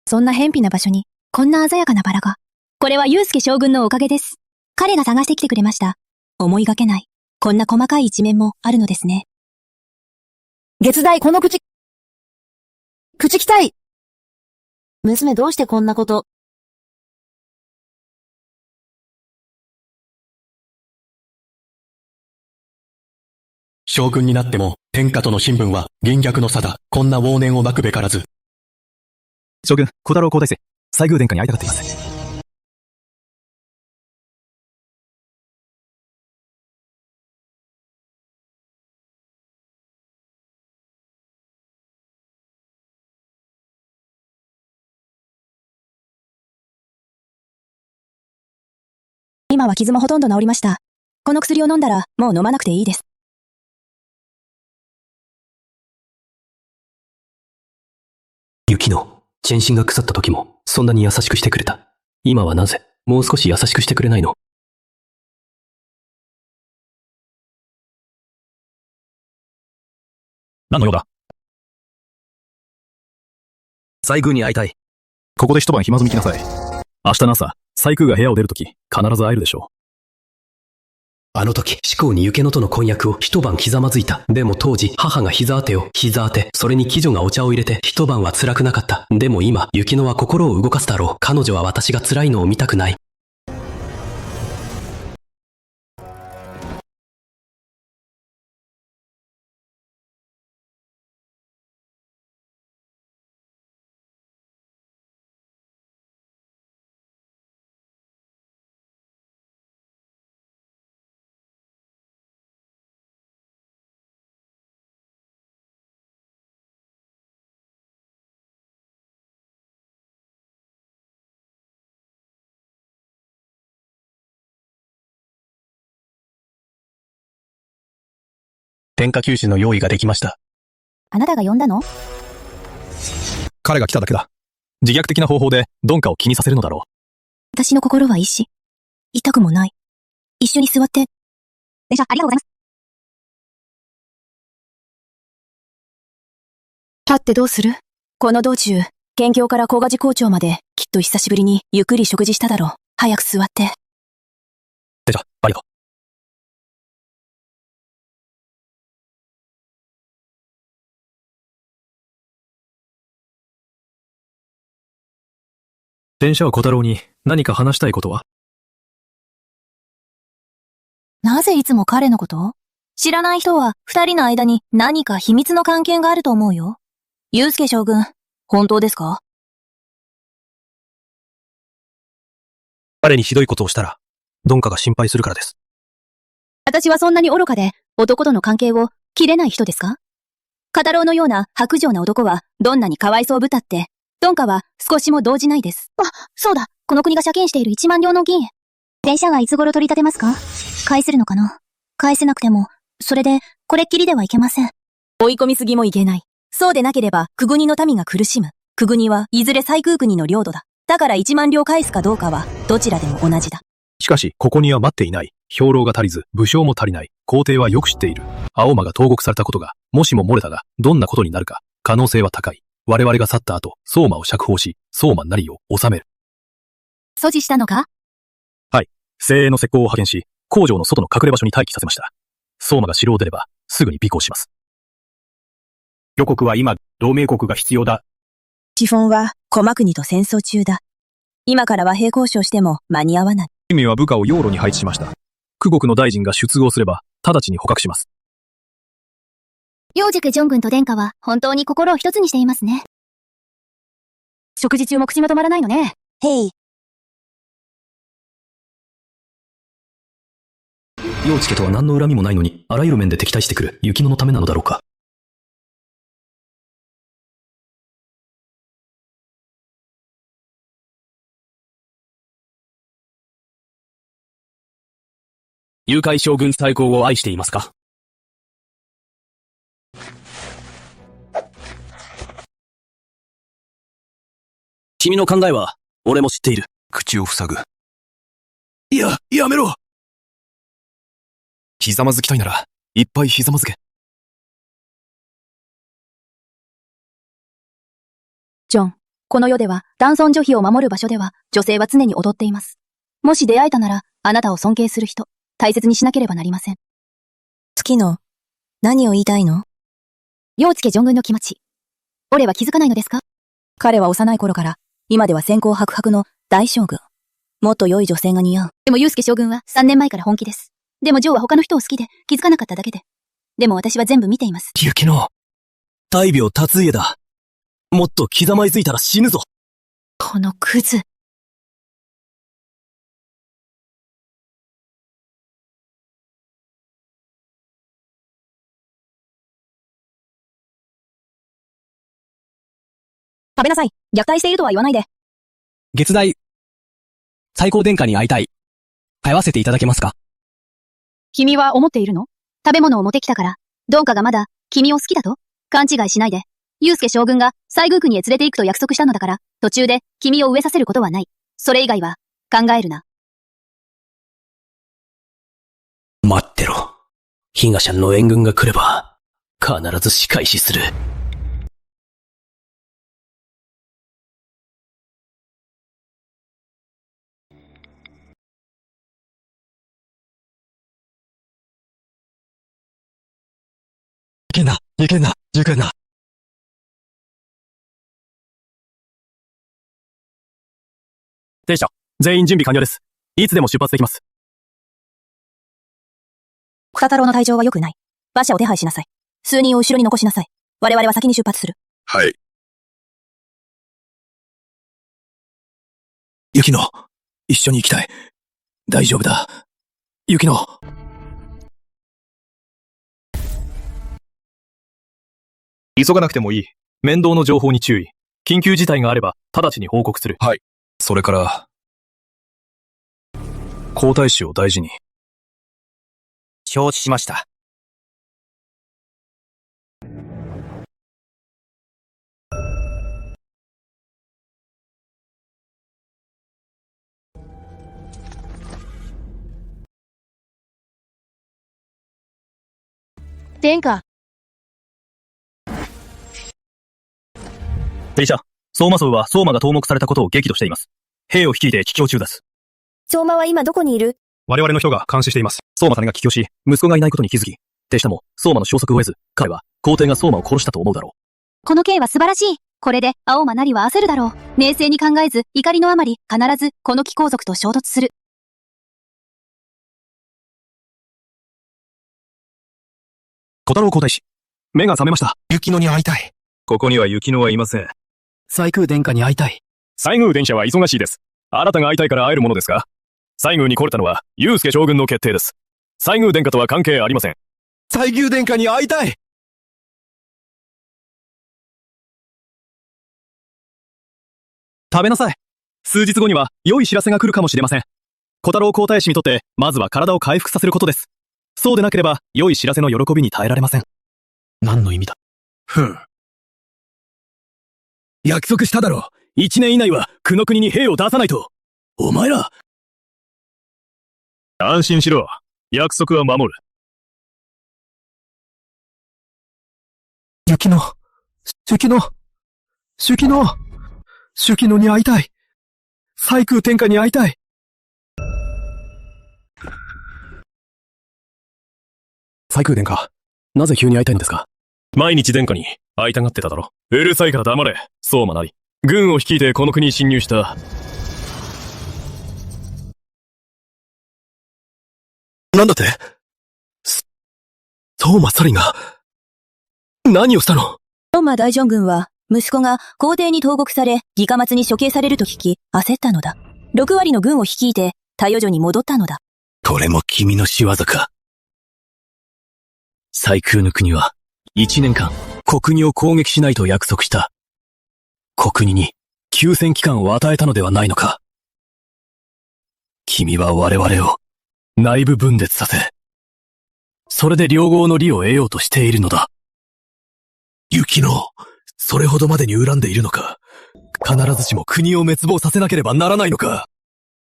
そんな偏僻な場所に、こんな鮮やかなバラが。これは祐介将軍のおかげです。彼が探してきてくれました。思いがけない。こんな細かい一面もあるのですね。月代この口きたい。娘どうしてこんなこと。将軍になっても、天下との親分は、銀逆の差だ。こんな往年をなくべからず。将軍、小太郎皇太子、西宮殿下に会いたがっています。今は傷もほとんど治りました。この薬を飲んだら、もう飲まなくていいです。雪乃、チェンシンが腐った時も、そんなに優しくしてくれた。今はなぜ、もう少し優しくしてくれないの？何の用だ？西宮に会いたい。ここで一晩暇積み来なさい。明日の朝、西宮が部屋を出るとき、必ず会えるでしょう。あの時、志向に雪乃との婚約を一晩ひざまずいた。でも当時、母が膝当て、それに貴女がお茶を入れて、一晩は辛くなかった。でも今、雪乃は心を動かすだろう。彼女は私が辛いのを見たくない。天下九州の用意ができました。あなたが呼んだの？彼が来ただけだ。自虐的な方法で鈍化を気にさせるのだろう。私の心は石。痛くもない。一緒に座って。電車ありがとうございます。立ってどうする？この道中、県境から小梶校長まで、きっと久しぶりにゆっくり食事しただろう。早く座って。電車、ありがとう。電車は小太郎に何か話したいことは？なぜいつも彼のことを？知らない人は二人の間に何か秘密の関係があると思うよ。祐介将軍、本当ですか？彼にひどいことをしたら、鈍化が心配するからです。私はそんなに愚かで男との関係を切れない人ですか？小太郎のような薄情な男はどんなにかわいそうぶたって、鈍化は少しも動じないです。あ、そうだ。この国が借金している1万両の銀。電車はいつ頃取り立てますか？返せるのかな？返せなくても、それで、これっきりではいけません。追い込みすぎもいけない。そうでなければ、九国の民が苦しむ。九国はいずれ西空国の領土だ。だから1万両返すかどうかは、どちらでも同じだ。しかし、ここには待っていない。兵糧が足りず、武将も足りない。皇帝はよく知っている。青馬が投獄されたことが、もしも漏れたが、どんなことになるか、可能性は高い。我々が去った後、相馬を釈放し、相馬なりを収める。阻止したのか？はい。精鋭の石膏を派遣し、工場の外の隠れ場所に待機させました。相馬が城を出れば、すぐに尾行します。両国は今、同盟国が必要だ。チフォンは、駒国と戦争中だ。今から和平交渉しても間に合わない。君は部下を養老に配置しました。九国の大臣が出動すれば、直ちに捕獲します。楊塾ジョン軍と殿下は本当に心を一つにしていますね。食事中も口が止まらないのね。へい。陽介とは何の恨みもないのに、あらゆる面で敵対してくる雪乃のためなのだろうか。誘拐将軍最高を愛していますか？君の考えは、俺も知っている。口を塞ぐ。いや、やめろ！ひざまずきたいなら、いっぱいひざまずけ。ジョン、この世では男尊女卑を守る場所では女性は常に踊っています。もし出会えたなら、あなたを尊敬する人、大切にしなければなりません。月野、何を言いたいの？陽介ジョン軍の気持ち。俺は気づかないのですか？彼は幼い頃から、今では先行白白の大将軍。もっと良い女性が似合う。でも祐介将軍は3年前から本気です。でもジョーは他の人を好きで気づかなかっただけで。でも私は全部見ています。雪乃。大病達家だ。もっと刻まりついたら死ぬぞ。このクズ。食べなさい。虐待しているとは言わないで。月代。最高殿下に会いたい。通わせていただけますか？君は思っているの？食べ物を持ってきたから、殿下がまだ君を好きだと？勘違いしないで。祐介将軍が西宮国へ連れて行くと約束したのだから、途中で君を飢えさせることはない。それ以外は考えるな。待ってろ。ヒガシャンの援軍が来れば、必ず仕返しする。いけんな、いけんな、いけんな。停車、全員準備完了です。いつでも出発できます。草太郎の退場は良くない。馬車を手配しなさい。数人を後ろに残しなさい。我々は先に出発する。はい。雪乃、一緒に行きたい。大丈夫だ。雪乃。急がなくてもいい。面倒の情報に注意。緊急事態があれば、直ちに報告する。はい。それから、皇太子を大事に。承知しました。殿下。陛下、相馬荘は相馬が投獄されたことを激怒しています。兵を率いて帰郷中です。相馬は今どこにいる？我々の人が監視しています。相馬種が帰郷し、息子がいないことに気づき、手下も相馬の消息を得ず、彼は皇帝が相馬を殺したと思うだろう。この刑は素晴らしい。これで青馬なりは焦るだろう。冷静に考えず、怒りのあまり、必ずこの貴皇族と衝突する。小太郎皇太子、目が覚めました。雪乃に会いたい。ここには雪乃はいません。西宮殿下に会いたい。西宮殿下は忙しいです。あなたが会いたいから会えるものですか？西宮に来れたのは、祐介将軍の決定です。西宮殿下とは関係ありません。西宮殿下に会いたい。食べなさい。数日後には良い知らせが来るかもしれません。小太郎皇太子にとって、まずは体を回復させることです。そうでなければ、良い知らせの喜びに耐えられません。何の意味だ。約束しただろう。1年以内は、久の国に兵を出さないと。お前ら。安心しろ。約束は守る。雪乃に会いたい。西宮殿下に会いたい。西宮殿下、なぜ急に会いたいのですか？毎日殿下に会いたがってただろ。うるさいから黙れ、相馬なり。軍を率いてこの国に侵入した。なんだって？相馬サリが、何をしたの？相馬大将軍は、息子が皇帝に投獄され、魏貨末に処刑されると聞き、焦ったのだ。6割の軍を率いて、太陽城に戻ったのだ。これも君の仕業か。西宮の国は、1年間、小国を攻撃しないと約束した。小国に、休戦期間を与えたのではないのか。君は我々を、内部分裂させ、それで両国の利を得ようとしているのだ。雪乃、それほどまでに恨んでいるのか。必ずしも国を滅亡させなければならないのか。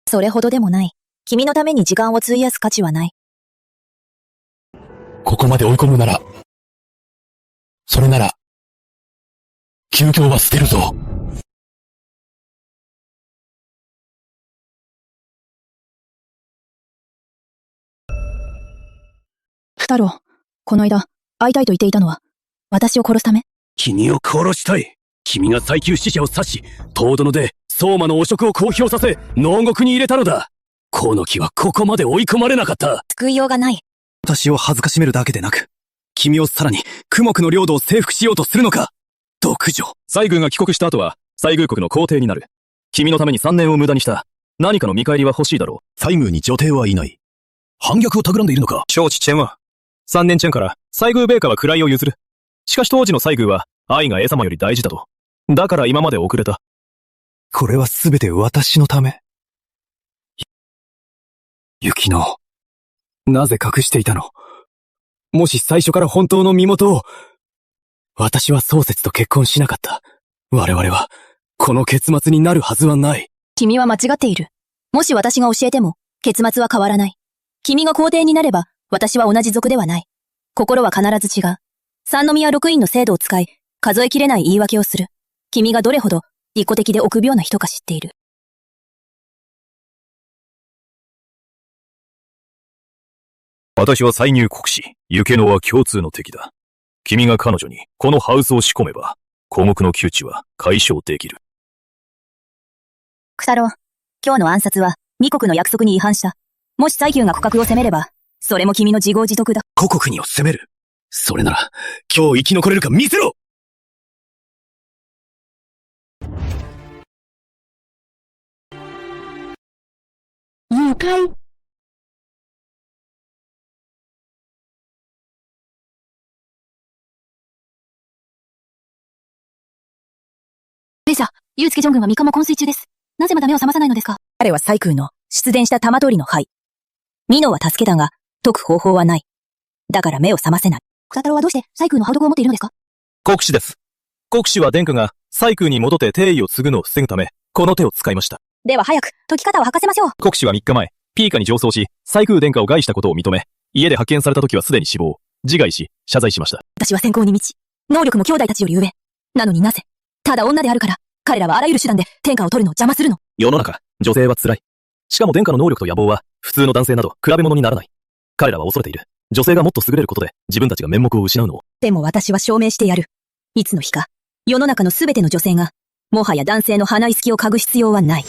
それほどでもない。君のために時間を費やす価値はない。ここまで追い込むなら、それなら、休業は捨てるぞ。太郎、この間、会いたいと言っていたのは、私を殺すため？君を殺したい。君が最級使者を刺し、東殿で相馬の汚職を公表させ、牢獄に入れたのだ。河野木はここまで追い込まれなかった。救いようがない。私を恥ずかしめるだけでなく、君をさらに、九目の領土を征服しようとするのか。独女。西宮が帰国した後は、西宮国の皇帝になる。君のために3年を無駄にした。何かの見返りは欲しいだろう。西宮に女帝はいない。反逆を企んでいるのか。承知チェンは。3年チェンから西宮陛下は位を譲る。しかし当時の西宮は愛が餌様より大事だと。だから今まで遅れた。これはすべて私のため。雪乃、なぜ隠していたの？もし最初から本当の身元を、私は宗節と結婚しなかった。我々は、この結末になるはずはない。君は間違っている。もし私が教えても、結末は変わらない。君が皇帝になれば、私は同じ族ではない。心は必ず違う。三宮六院の制度を使い、数えきれない言い訳をする。君がどれほど、利己的で臆病な人か知っている。私は西宮国士、雪乃は共通の敵だ。君が彼女にこのハウスを仕込めば、項目の窮地は解消できる。九太郎、今日の暗殺は、二国の約束に違反した。もし西宮が古閣を攻めれば、それも君の自業自得だ。故国にを攻める。それなら、今日生き残れるか見せろ！誘拐。陛下、祐介将軍は3日も昏睡中です。なぜまだ目を覚まさないのですか？彼は西宮の出電した玉取りの灰。美濃は助けたが、解く方法はない。だから目を覚ませない。九太郎はどうして西宮のハウドクを持っているのですか？国士です。国士は殿下が西宮に戻って帝位を継ぐのを防ぐため、この手を使いました。では早く、解き方を吐かせましょう。国士は3日前、ピーカに上奏し、西宮殿下を害したことを認め、家で発見された時はすでに死亡。自害し、謝罪しました。私は先行に満ち、能力も兄弟たちより上。なのになぜ、ただ女であるから、彼らはあらゆる手段で天下を取るのを邪魔するの。世の中、女性は辛い。しかも殿下の能力と野望は、普通の男性など比べ物にならない。彼らは恐れている。女性がもっと優れることで、自分たちが面目を失うのを。でも私は証明してやる。いつの日か、世の中のすべての女性が、もはや男性の鼻息を嗅ぐ必要はない。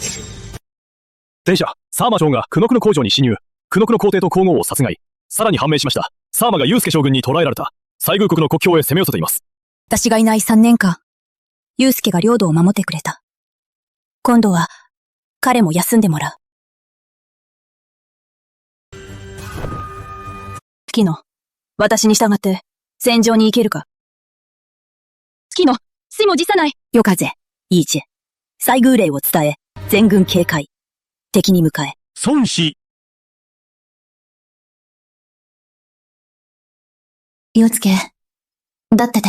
殿下、サーマ将がクノクノ工場に侵入。クノクノ皇帝と皇后を殺害。さらに判明しました。サーマがユウスケ将軍に捕らえられた。西宮国の国境へ攻め寄せています。私がいない3年間、ユウスケが領土を守ってくれた。今度は、彼も休んでもらう。月野、私に従って、戦場に行けるか。月野、水も辞さない。夜風、イーチェ。西宮令を伝え、全軍警戒。敵に迎え。孫子。ユウスケ、だってて。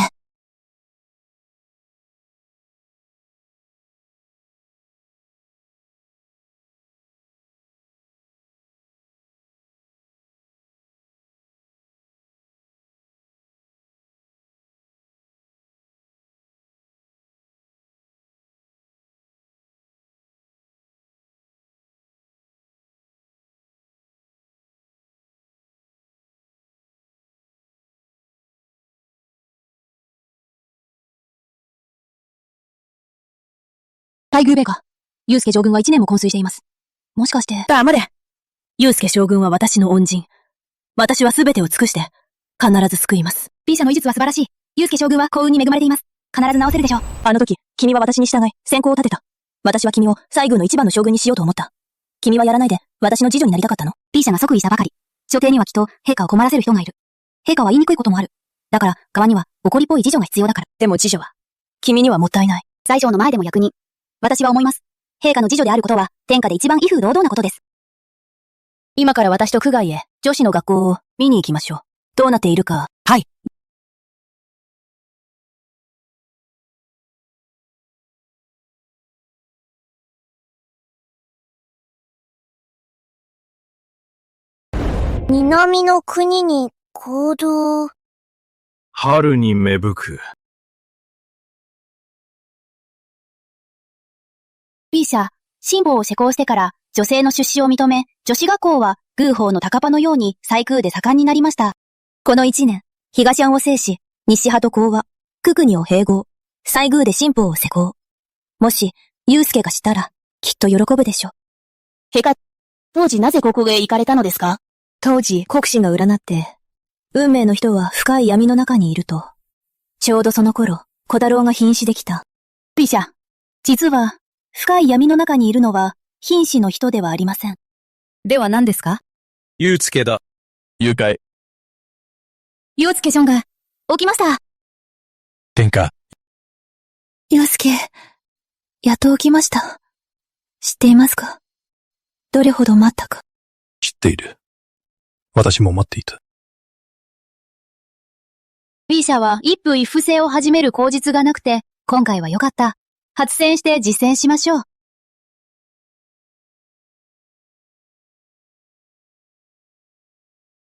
西宮陛下、ユウスケ将軍は1年も昏睡しています。もしかして。黙れ。ユウスケ将軍は私の恩人。私は全てを尽くして、必ず救います。B 社の医術は素晴らしい。ユウスケ将軍は幸運に恵まれています。必ず治せるでしょう。あの時、君は私に従い、先行を立てた。私は君を西宮の一番の将軍にしようと思った。君はやらないで、私の次女になりたかったの。 B 社が即位したばかり。朝廷にはきっと、陛下を困らせる人がいる。陛下は言いにくいこともある。だから、側には、怒りっぽい次女が必要だから。でも次女は、君にはもったいない。宰相の前でも役人。私は思います。陛下の次女であることは、天下で一番威風堂々なことです。今から私と区外へ、女子の学校を見に行きましょう。どうなっているか。はい。南の国に行動。春に芽吹く。B 社、新法を施行してから女性の出資を認め、女子学校は宮法の高場のように西宮で盛んになりました。この1年、東庵を制し、西派と講和、九国を併合、西宮で新法を施行。もし、ユウスケがしたら、きっと喜ぶでしょう。陛下、当時なぜここへ行かれたのですか？当時、国司が占って、運命の人は深い闇の中にいると。ちょうどその頃、小太郎が瀕死できた。B 社、実は、深い闇の中にいるのは、瀕死の人ではありません。では何ですか？ユウツケだ。誘拐。ユウスケ将軍、起きました。殿下。ユウスケ、やっと起きました。知っていますか？どれほど待ったか。知っている。私も待っていた。B 社は一夫一夫制を始める口実がなくて、今回は良かった。発戦して実践しましょう。